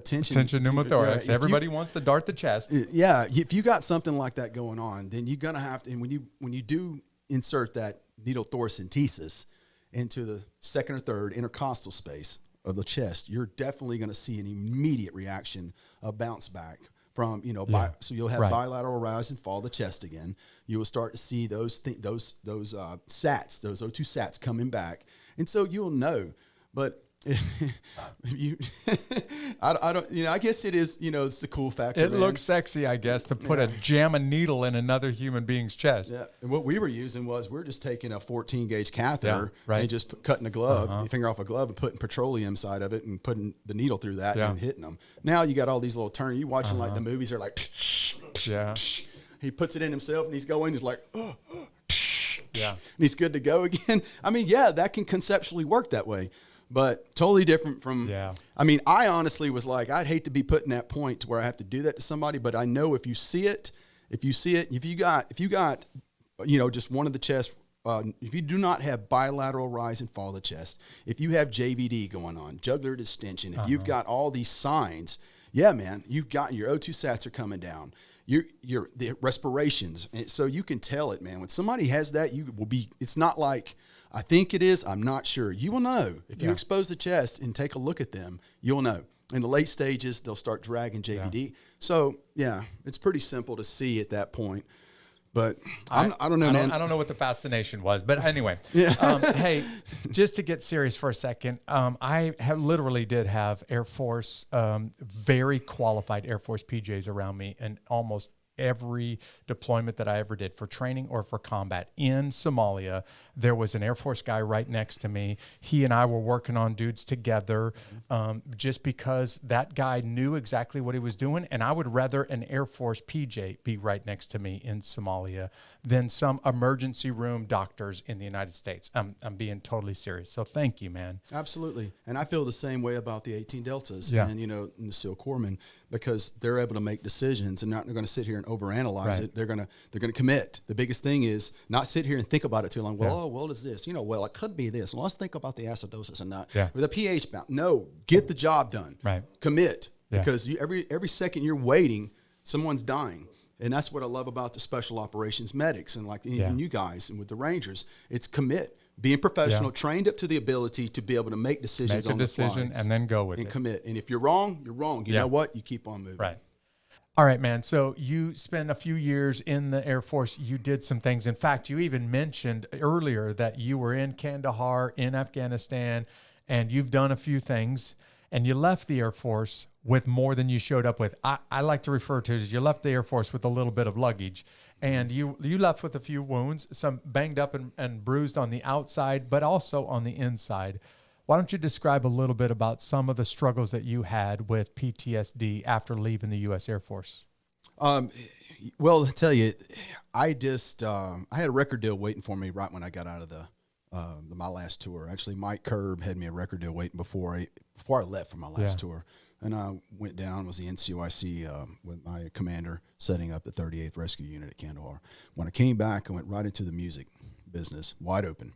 S3: tension
S1: pneumothorax. Everybody wants to dart the chest.
S3: Yeah, if you got something like that going on, then you're gonna have to. And when you do insert that needle thoracentesis into the second or third intercostal space of the chest, you're definitely going to see an immediate reaction, a bounce back from so you'll have bilateral rise and fall of the chest again. You will start to see those SATs, those O2 SATs coming back, and so you'll know. But I guess it is, it's the cool factor.
S1: It looks sexy, I guess, to put a needle in another human being's chest.
S3: Yeah, and what we were using was we're just taking a 14 gauge catheter and just cutting a glove, your finger off a glove, and putting petroleum inside of it and putting the needle through that and hitting them. Now you got all these little turns. You watching like the movies are like, he puts it in himself and he's going. He's like, and he's good to go again. I mean, that can conceptually work that way. But totally different from, I mean, I honestly was like, I'd hate to be put in that point to where I have to do that to somebody. But I know if you got, just one of the chest, if you do not have bilateral rise and fall of the chest, if you have JVD going on, jugular distension, if you've got all these signs, man, you've got your O2 SATs are coming down. The respirations. So you can tell it, man. When somebody has that, it's not like, I think it is, I'm not sure. You will know. If you expose the chest and take a look at them, you'll know. In the late stages, they'll start dragging JVD. So, it's pretty simple to see at that point. But I don't know, man.
S1: I don't know what the fascination was. But anyway, hey, just to get serious for a second, I literally did have Air Force, very qualified Air Force PJs around me, and almost every deployment that I ever did for training or for combat in Somalia, there was an Air Force guy right next to me. He and I were working on dudes together, just because that guy knew exactly what he was doing. And I would rather an Air Force PJ be right next to me in Somalia than some emergency room doctors in the United States. I'm being totally serious. So thank you, man. Absolutely.
S3: And I feel the same way about the 18 Deltas and, and the SEAL Corpsmen, because they're able to make decisions and they're going to sit here and overanalyze it. They're going to commit. The biggest thing is not sit here and think about it too long. Well, what is this? It could be this. Well, let's think about the acidosis and not with the pH bound. No, get the job done.
S1: Right.
S3: Commit, because every second you're waiting, someone's dying. And that's what I love about the special operations medics and and you guys and with the Rangers. It's commit. Being professional, trained up to the ability to be able to make decisions on the fly. Make a decision
S1: and then go with it.
S3: And commit. And if you're wrong, you're wrong. You know what? You keep on moving.
S1: Right. All right, man. So you spent a few years in the Air Force. You did some things. In fact, you even mentioned earlier that you were in Kandahar, in Afghanistan, and you've done a few things. And you left the Air Force with more than you showed up with. I like to refer to it as you left the Air Force with a little bit of luggage. And you left with a few wounds, some banged up and bruised on the outside, but also on the inside. Why don't you describe a little bit about some of the struggles that you had with PTSD after leaving the U.S. Air Force?
S3: Well, to tell you, I had a record deal waiting for me right when I got out of the my last tour. Actually, Mike Curb had me a record deal waiting before I left for my last tour. And I went down, was the NCOIC with my commander, setting up the 38th Rescue Unit at Kandahar. When I came back, I went right into the music business, wide open.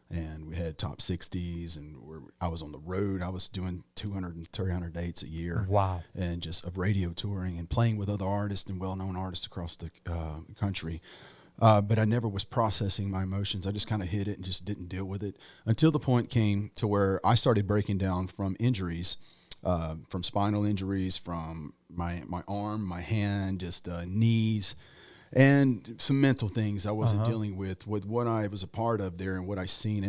S3: And we had top 60s, and I was on the road. I was doing 200 and 300 dates a year.
S1: Wow.
S3: And just of radio touring and playing with other artists and well-known artists across the country. But I never was processing my emotions. I just kind of hid it and just didn't deal with it until the point came to where I started breaking down from injuries, from spinal injuries, from my arm, my hand, just knees, and some mental things I wasn't dealing with what I was a part of there and what I seen.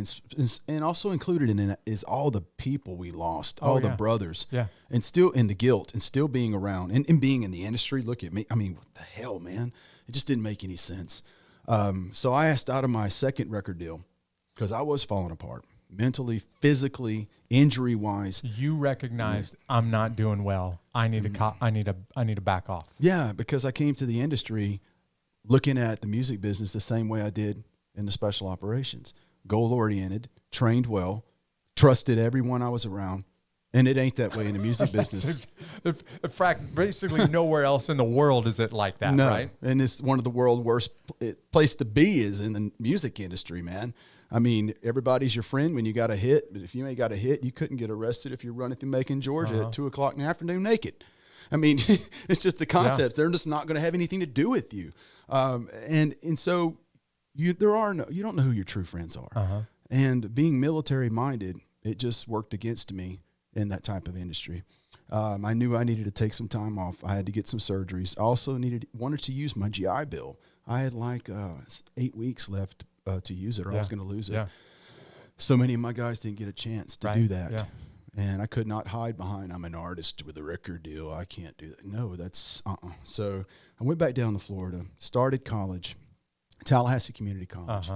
S3: And also included in it is all the people we lost, all the brothers, and still in the guilt and still being around and being in the industry. Look at me. I mean, what the hell, man? It just didn't make any sense. So I asked out of my second record deal because I was falling apart mentally, physically, injury wise.
S1: You recognized I'm not doing well. I need to back off.
S3: Yeah, because I came to the industry looking at the music business the same way I did in the special operations. Goal oriented, trained well, trusted everyone I was around. And it ain't that way in the music business.
S1: In fact, basically nowhere else in the world is it like that, right?
S3: And it's one of the world's worst place to be is in the music industry, man. I mean, everybody's your friend when you got a hit, but if you ain't got a hit, you couldn't get arrested if you're running through Macon, Georgia at 2 o'clock in the afternoon naked. I mean, it's just the concepts. They're just not going to have anything to do with you. And so you don't know who your true friends are. And being military minded, it just worked against me in that type of industry. I knew I needed to take some time off. I had to get some surgeries. I also wanted to use my GI Bill. I had like 8 weeks left to use it, or I was going to lose it. So many of my guys didn't get a chance to do that. And I could not hide behind, I'm an artist with a record deal. I can't do that. No, that's So I went back down to Florida, started college, Tallahassee Community College.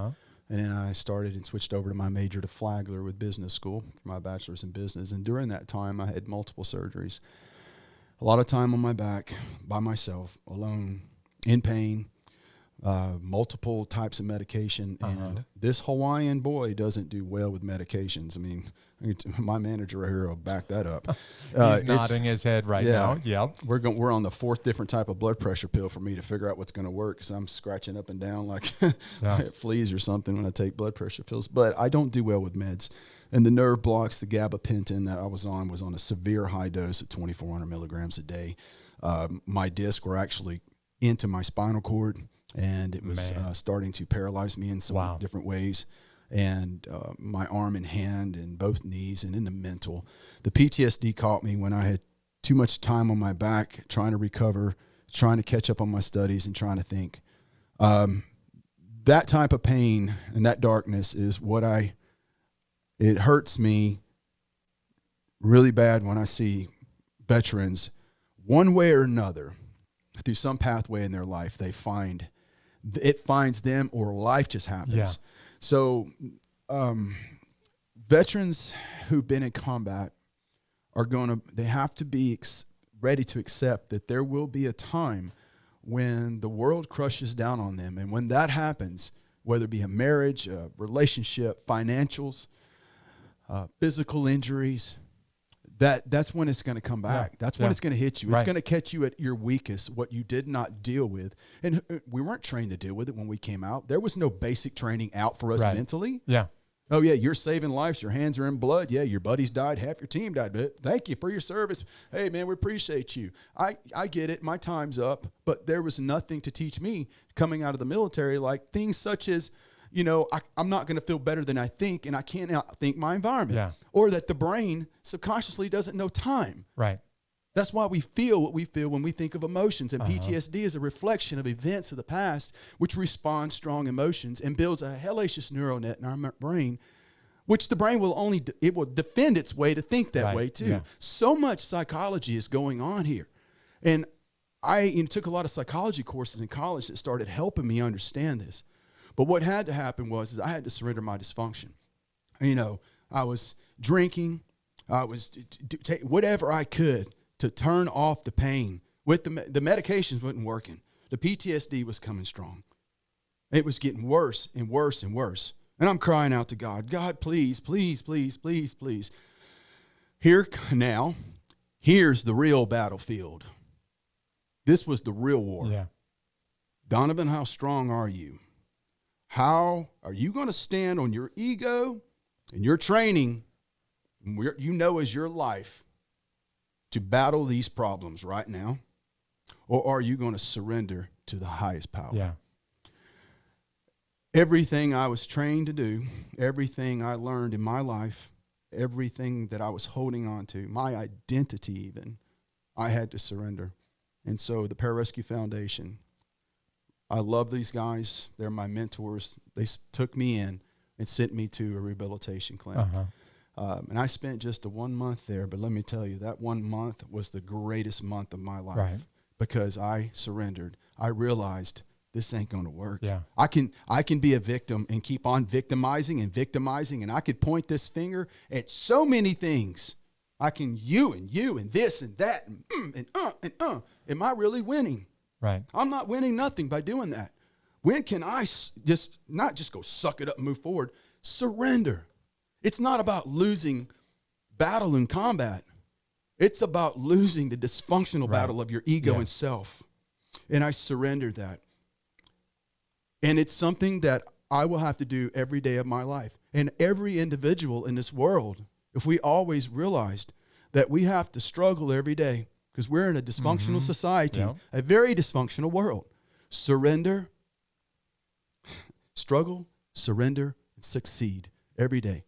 S3: And then I started and switched over to my major to Flagler with business school for my bachelor's in business. And during that time, I had multiple surgeries. A lot of time on my back, by myself, alone, in pain, multiple types of medication. And this Hawaiian boy doesn't do well with medications. I mean, my manager right here will back that up.
S1: He's nodding his head right now. Yep.
S3: We're on the fourth different type of blood pressure pill for me to figure out what's going to work, because I'm scratching up and down like fleas or something when I take blood pressure pills. But I don't do well with meds. And the nerve blocks, the gabapentin that I was on a severe high dose at 2,400 milligrams a day. My discs were actually into my spinal cord, and it was starting to paralyze me in some different ways. And my arm and hand and both knees and in the mental. The PTSD caught me when I had too much time on my back trying to recover, trying to catch up on my studies and trying to think. That type of pain and that darkness is it hurts me really bad when I see veterans, one way or another, through some pathway in their life, it finds them, or life just happens. So veterans who've been in combat they have to be ready to accept that there will be a time when the world crushes down on them. And when that happens, whether it be a marriage, a relationship, financials, physical injuries, that's when it's going to come back. That's when it's going to hit you. It's going to catch you at your weakest, what you did not deal with. And we weren't trained to deal with it when we came out. There was no basic training out for us mentally. Oh, yeah, you're saving lives. Your hands are in blood. Yeah, your buddies died. Half your team died. But thank you for your service. Hey, man, we appreciate you. I get it. My time's up. But there was nothing to teach me coming out of the military, like things such as, I'm not going to feel better than I think, and I can't outthink my environment. Or that the brain subconsciously doesn't know time. That's why we feel what we feel when we think of emotions. And PTSD is a reflection of events of the past, which respond strong emotions and builds a hellacious neural net in our brain, which the brain will defend its way to think that way too. So much psychology is going on here. And I took a lot of psychology courses in college that started helping me understand this. But what had to happen was I had to surrender my dysfunction. I was drinking. I was whatever I could to turn off the pain. With the medications wasn't working. The PTSD was coming strong. It was getting worse and worse and worse. And I'm crying out to God, God, please, please, please, please, please. Here's the real battlefield. This was the real war.
S1: Yeah.
S3: Donovan, how strong are you? How are you going to stand on your ego and your training, you know, as your life, to battle these problems right now? Or are you going to surrender to the highest power?
S1: Yeah.
S3: Everything I was trained to do, everything I learned in my life, everything that I was holding on to, my identity even, I had to surrender. And so the Pararescue Foundation, I love these guys. They're my mentors. They took me in and sent me to a rehabilitation clinic. And I spent just 1 month there, but let me tell you, that 1 month was the greatest month of my life.
S1: Right.
S3: Because I surrendered. I realized this ain't going to work.
S1: Yeah.
S3: I can be a victim and keep on victimizing, and I could point this finger at so many things. I can you and this and that and. Am I really winning?
S1: Right.
S3: I'm not winning nothing by doing that. When can I just not just go suck it up and move forward? Surrender. It's not about losing battle in combat. It's about losing the dysfunctional battle of your ego and self. And I surrendered that. And it's something that I will have to do every day of my life. And every individual in this world, if we always realized that we have to struggle every day, because we're in a dysfunctional society, a very dysfunctional world. Surrender, struggle, surrender, and succeed every day.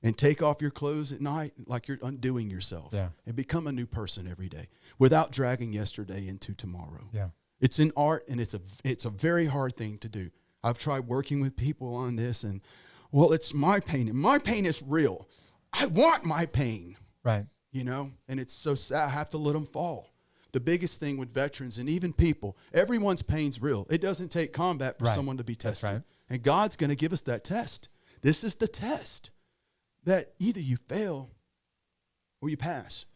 S3: And take off your clothes at night like you're undoing yourself.
S1: Yeah.
S3: And become a new person every day without dragging yesterday into tomorrow.
S1: Yeah.
S3: It's an art, and it's a very hard thing to do. I've tried working with people on this, and, well, it's my pain. And my pain is real. I want my pain.
S1: Right.
S3: You know, and it's so sad. I have to let them fall. The biggest thing with veterans and even people, everyone's pain's real. It doesn't take combat for someone to be tested.
S1: That's right.
S3: And God's going to give us that test. This is the test that either you fail or you pass.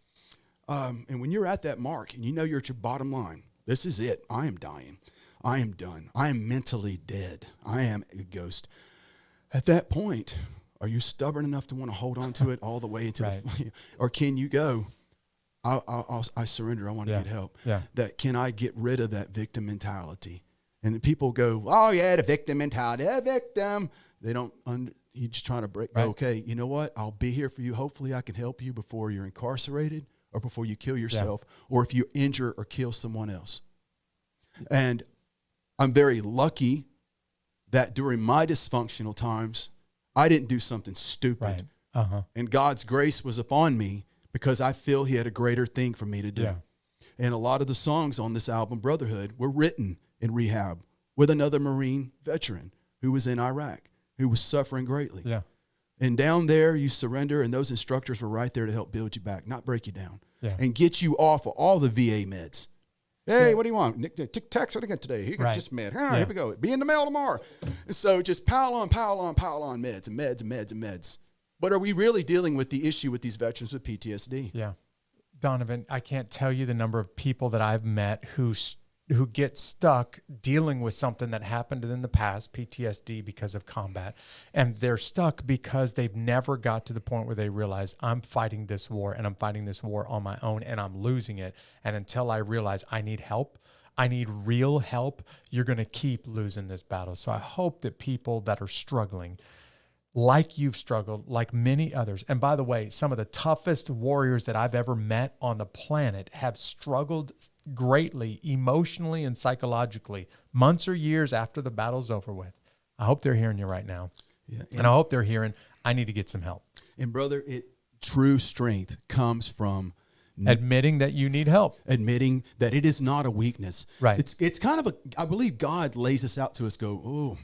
S3: And when you're at that mark and you know you're at your bottom line, this is it. I am dying. I am done. I am mentally dead. I am a ghost. At that point, are you stubborn enough to want to hold on to it all the way into the, or can you go, I surrender. I want to get help.
S1: Yeah.
S3: That can I get rid of that victim mentality? And people go, oh yeah, the victim mentality, a victim. They don't, you just trying to break, okay, you know what? I'll be here for you. Hopefully I can help you before you're incarcerated or before you kill yourself or if you injure or kill someone else. And I'm very lucky that during my dysfunctional times, I didn't do something stupid.
S1: Right.
S3: And God's grace was upon me because I feel he had a greater thing for me to do.
S1: Yeah.
S3: And a lot of the songs on this album, Brotherhood, were written in rehab with another Marine veteran who was in Iraq, who was suffering greatly.
S1: Yeah. And
S3: down there, you surrender, and those instructors were right there to help build you back, not break you down,
S1: and
S3: get you off of all the VA meds. Hey, what do you want? Tic-tacs, what do I get today? Here, just med. Here we go. Be in the mail tomorrow. And so just pile on meds and meds and meds and meds. But are we really dealing with the issue with these veterans with PTSD?
S1: Yeah. Donovan, I can't tell you the number of people that I've met who get stuck dealing with something that happened in the past, PTSD, because of combat. And they're stuck because they've never got to the point where they realize I'm fighting this war and I'm fighting this war on my own and I'm losing it. And until I realize I need help, I need real help, you're going to keep losing this battle. So I hope that people that are struggling, like you've struggled, like many others. And by the way, some of the toughest warriors that I've ever met on the planet have struggled greatly emotionally and psychologically months or years after the battle's over with. I hope they're hearing you right now. Yeah, and I hope they're hearing, I need to get some help.
S3: And brother, true strength comes from
S1: admitting that you need help.
S3: Admitting that it is not a weakness.
S1: Right.
S3: It's kind of I believe God lays this out to us, oh,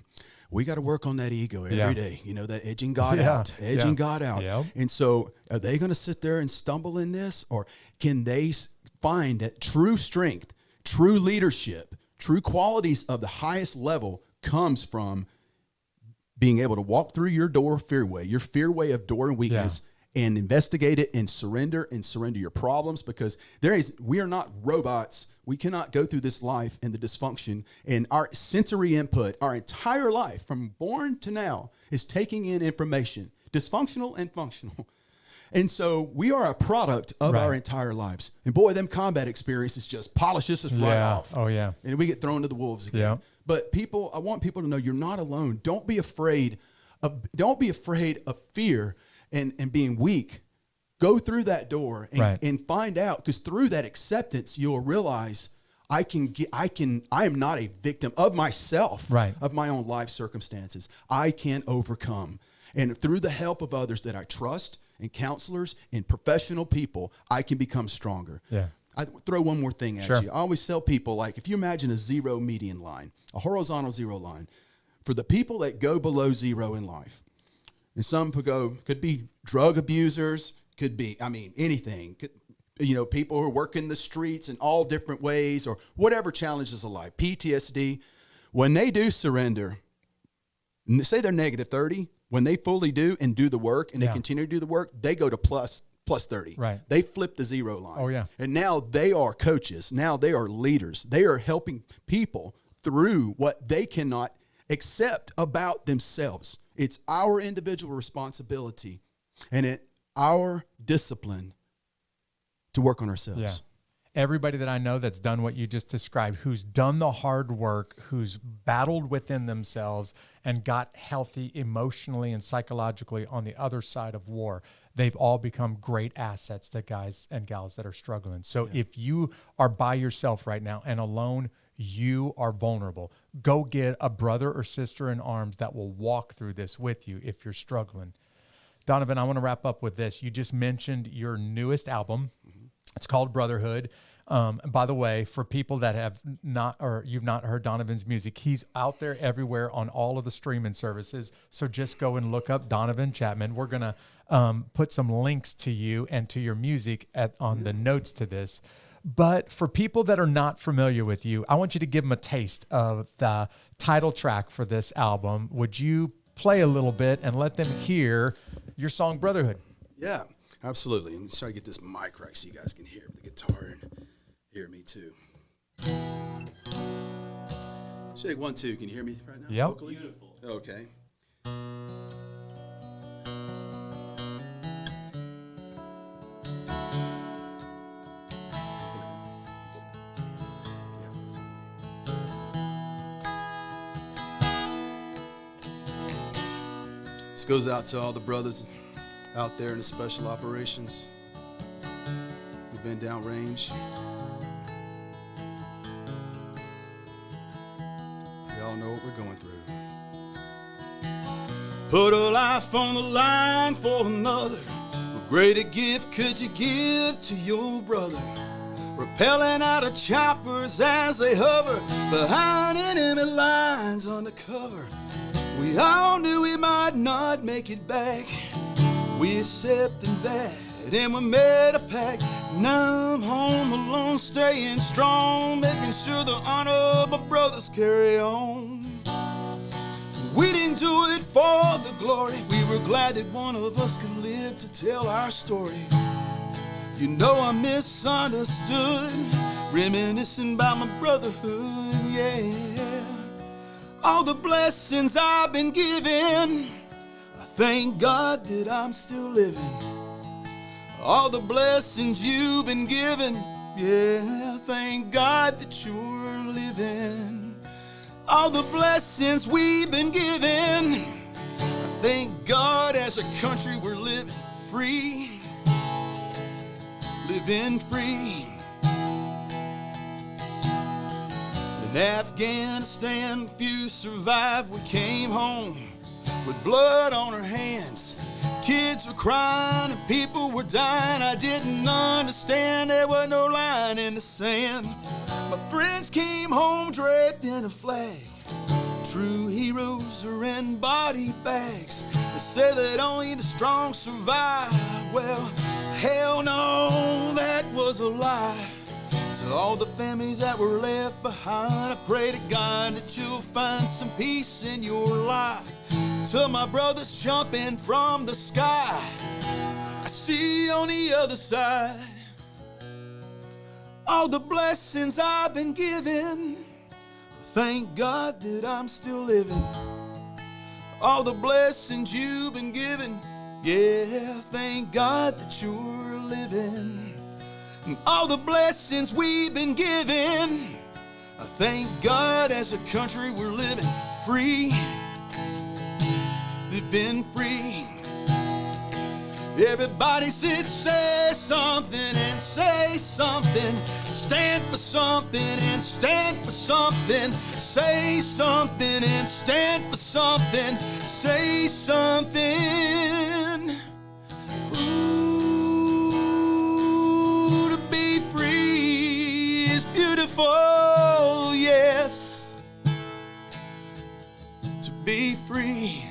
S3: we got to work on that ego every day. You know, that edging God out. Yep. And so are they going to sit there and stumble in this? Or can they find that true strength, true leadership, true qualities of the highest level comes from being able to walk through your fearway of door and weakness and investigate it and surrender your problems, because we are not robots. We cannot go through this life and the dysfunction, and our sensory input, our entire life from born to now is taking in information, dysfunctional and functional. And so we are a product of our entire lives. And boy, them combat experiences just polishes us right off.
S1: Oh, yeah.
S3: And we get thrown to the wolves again.
S1: Yeah.
S3: But I want people to know you're not alone. Don't be afraid of fear and being weak. Go through that door and find out, because through that acceptance, you'll realize I am not a victim of myself, of my own life circumstances. I can overcome. And through the help of others that I trust, and counselors and professional people, I can become stronger.
S1: Yeah.
S3: I throw one more thing at you. I always tell people, like, if you imagine a zero median line, a horizontal zero line, for the people that go below zero in life, and some could be drug abusers, could be, anything. People who are working the streets in all different ways, or whatever challenges of life, PTSD. When they do surrender, and say they're negative 30, when they fully do and do the work, and they continue to do the work, they go to plus 30.
S1: Right.
S3: They flip the zero line.
S1: Oh, yeah.
S3: And now they are coaches. Now they are leaders. They are helping people through what they cannot accept about themselves. It's our individual responsibility and our discipline to work on ourselves.
S1: Yeah. Everybody that I know that's done what you just described, who's done the hard work, who's battled within themselves and got healthy emotionally and psychologically on the other side of war, they've all become great assets to guys and gals that are struggling. So if you are by yourself right now and alone, you are vulnerable. Go get a brother or sister in arms that will walk through this with you if you're struggling. Donovan, I want to wrap up with this. You just mentioned your newest album. It's called Brotherhood. By the way, for people that have not, or you've not heard Donovan's music, he's out there everywhere on all of the streaming services. So just go and look up Donovan Chapman. We're going to put some links to you and to your music on the notes to this. But for people that are not familiar with you, I want you to give them a taste of the title track for this album. Would you play a little bit and let them hear your song Brotherhood?
S3: Yeah. Absolutely. I'm just trying to get this mic right so you guys can hear the guitar and hear me too. Shake 1, 2. Can you hear me right now?
S1: Yep.
S3: Vocally? Beautiful. Okay. This goes out to all the brothers out there in the special operations who've been downrange. We all know what we're going through. Put a life on the line for another. What greater gift could you give to your brother? Repelling out of choppers as they hover behind enemy lines undercover. We all knew we might not make it back. We accepted that, and we made a pact. Now I'm home alone, staying strong, making sure the honor of my brothers carry on. We didn't do it for the glory. We were glad that one of us could live to tell our story. You know I misunderstood, reminiscing about my brotherhood, yeah. All the blessings I've been given, thank God that I'm still living. All the blessings you've been given, yeah, thank God that you're living. All the blessings we've been given, thank God as a country we're living free. Living free. In Afghanistan, few survived. We came home with blood on our hands. Kids were crying and people were dying. I didn't understand, there was no line in the sand. My friends came home draped in a flag. True heroes are in body bags. They say that only the strong survive. Well, hell no, that was a lie. To all the families that were left behind, I pray to God that you'll find some peace in your life. To my brothers jumping from the sky, I see on the other side. All the blessings I've been given, thank God that I'm still living. All the blessings you've been given, yeah, thank God that you're living. And all the blessings we've been given, I thank God as a country we're living free. We've been free. Everybody said, say something and say something. Stand for something and stand for something. Say something and stand for something. Say something. Ooh, to be free is beautiful, yes. To be free.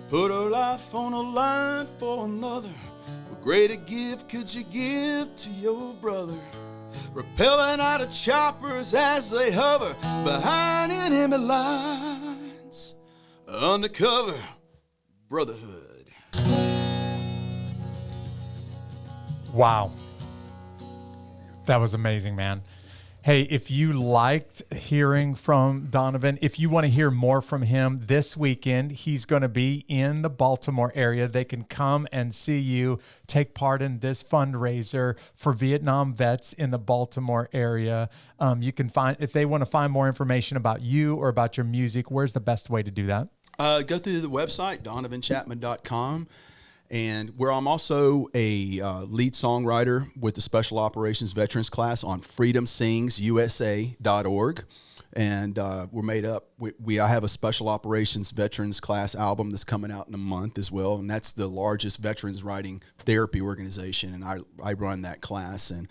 S3: Put her life on a line for another. What greater gift could you give to your brother? Repelling out of choppers as they hover behind enemy lines. Undercover brotherhood.
S1: Wow. That was amazing, man. Hey, if you liked hearing from Donovan, if you want to hear more from him this weekend, he's going to be in the Baltimore area. They can come and see you, take part in this fundraiser for Vietnam vets in the Baltimore area. You can find, if they want to find more information about you or about your music, where's the best way to do that?
S3: Go through the website, donovanchapman.com. And where I'm also a lead songwriter with the Special Operations Veterans class on freedomsingsusa.org. And we're made up. I have a Special Operations Veterans class album that's coming out in a month as well. And that's the largest veterans writing therapy organization. And I run that class. And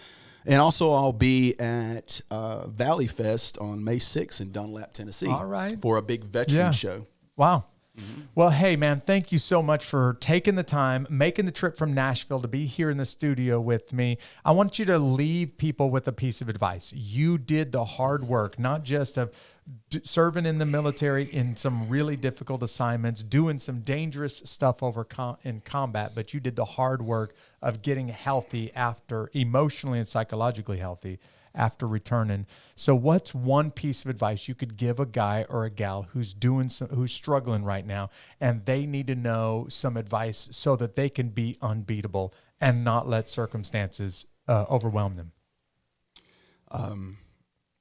S3: also I'll be at Valley Fest on May 6th in Dunlap, Tennessee.
S1: All right.
S3: For a big veteran show.
S1: Wow. Mm-hmm. Well, hey, man, thank you so much for taking the time, making the trip from Nashville to be here in the studio with me. I want you to leave people with a piece of advice. You did the hard work, not just of serving in the military in some really difficult assignments, doing some dangerous stuff in combat, but you did the hard work of getting healthy after, emotionally and psychologically healthy after returning. So what's one piece of advice you could give a guy or a gal who's struggling right now and they need to know some advice so that they can be unbeatable and not let circumstances overwhelm them?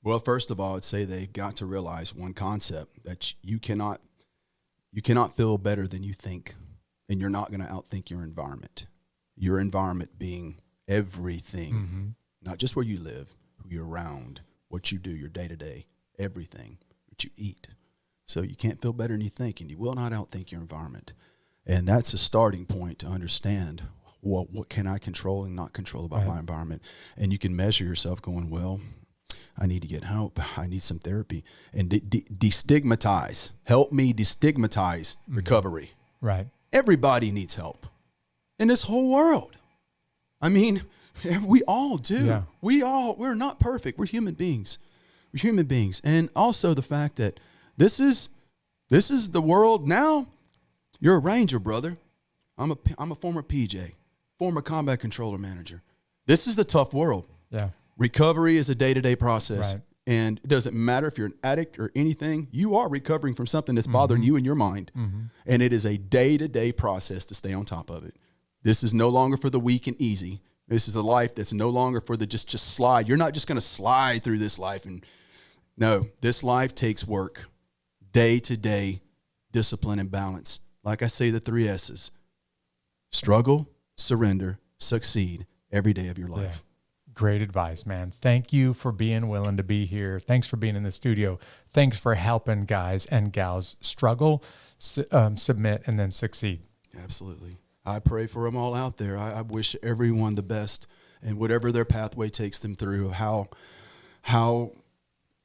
S3: Well, first of all, I'd say they've got to realize one concept, that you cannot feel better than you think, and you're not going to outthink your environment. Your environment being everything, not just where you live, who you're around, what you do, your day-to-day, everything, what you eat. So you can't feel better than you think, and you will not outthink your environment. And that's a starting point to understand what can I control and not control about my environment. And you can measure yourself going, well, I need to get help. I need some therapy. And destigmatize. Help me destigmatize recovery.
S1: Right.
S3: Everybody needs help in this whole world. I mean, we all do. Yeah. We're not perfect. We're human beings. We're human beings. And also the fact that this is the world now. You're a Ranger, brother. I'm a former PJ, former combat controller manager. This is the tough world.
S1: Yeah.
S3: Recovery is a day-to-day process.
S1: Right.
S3: And it doesn't matter if you're an addict or anything, you are recovering from something that's bothering you in your mind. And it is a day-to-day process to stay on top of it. This is no longer for the weak and easy. This is a life that's no longer for the just slide. You're not just going to slide through this life. And no, this life takes work, day-to-day discipline and balance. Like I say, the 3 S's: struggle, surrender, succeed every day of your life.
S1: Yeah. Great advice, man. Thank you for being willing to be here. Thanks for being in the studio. Thanks for helping guys and gals struggle, submit, and then succeed.
S3: Absolutely. I pray for them all out there. I wish everyone the best, and whatever their pathway takes them through, how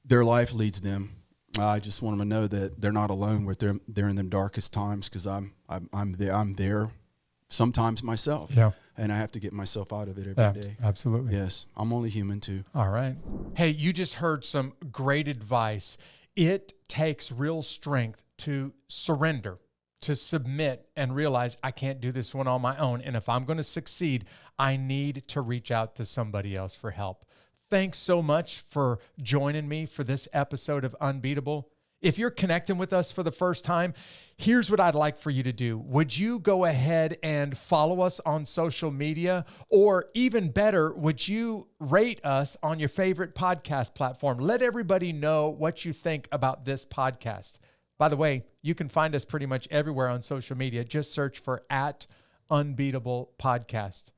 S3: their life leads them. I just want them to know that they're not alone with them. They're in their darkest times, because I'm there sometimes myself.
S1: Yeah.
S3: And I have to get myself out of it every day.
S1: Absolutely.
S3: Yes. I'm only human too.
S1: All right. Hey, you just heard some great advice. it takes real strength to surrender, to submit and realize I can't do this one on my own. And if I'm going to succeed, I need to reach out to somebody else for help. Thanks so much for joining me for this episode of Unbeatable. If you're connecting with us for the first time, here's what I'd like for you to do. Would you go ahead and follow us on social media? Or even better, would you rate us on your favorite podcast platform? Let everybody know what you think about this podcast. By the way, you can find us pretty much everywhere on social media. Just search for @Unbeatable Podcast.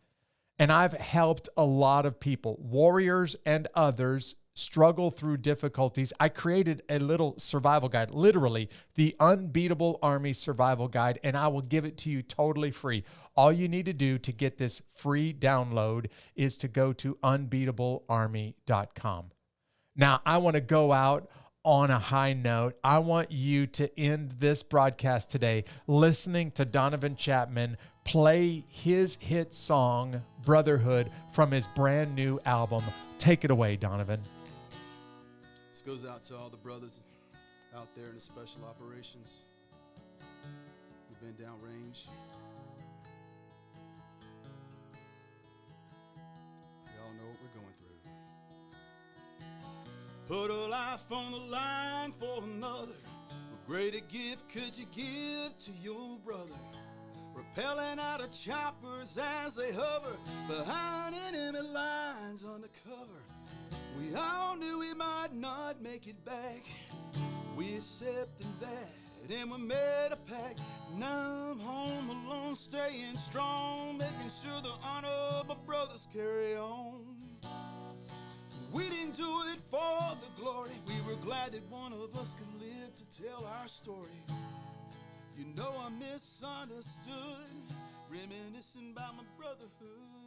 S1: And I've helped a lot of people, warriors and others, struggle through difficulties. I created a little survival guide, literally the Unbeatable Army Survival Guide, and I will give it to you totally free. All you need to do to get this free download is to go to unbeatablearmy.com. Now, I want to go out on a high note. I want you to end this broadcast today listening to Donovan Chapman play his hit song, Brotherhood, from his brand new album. Take it away, Donovan.
S3: This goes out to all the brothers out there in the special operations who've been downrange. Y'all know what we're going through. Put a life on the line for another. What greater gift could you give to your brother? Rappelling out of choppers as they hover behind enemy lines undercover. We all knew we might not make it back. We accepted that and we made a pact. Now I'm home alone, staying strong, making sure the honor of my brothers carry on. We didn't do it for the glory. We were glad that one of us could live to tell our story. You know I misunderstood, reminiscing about my brotherhood.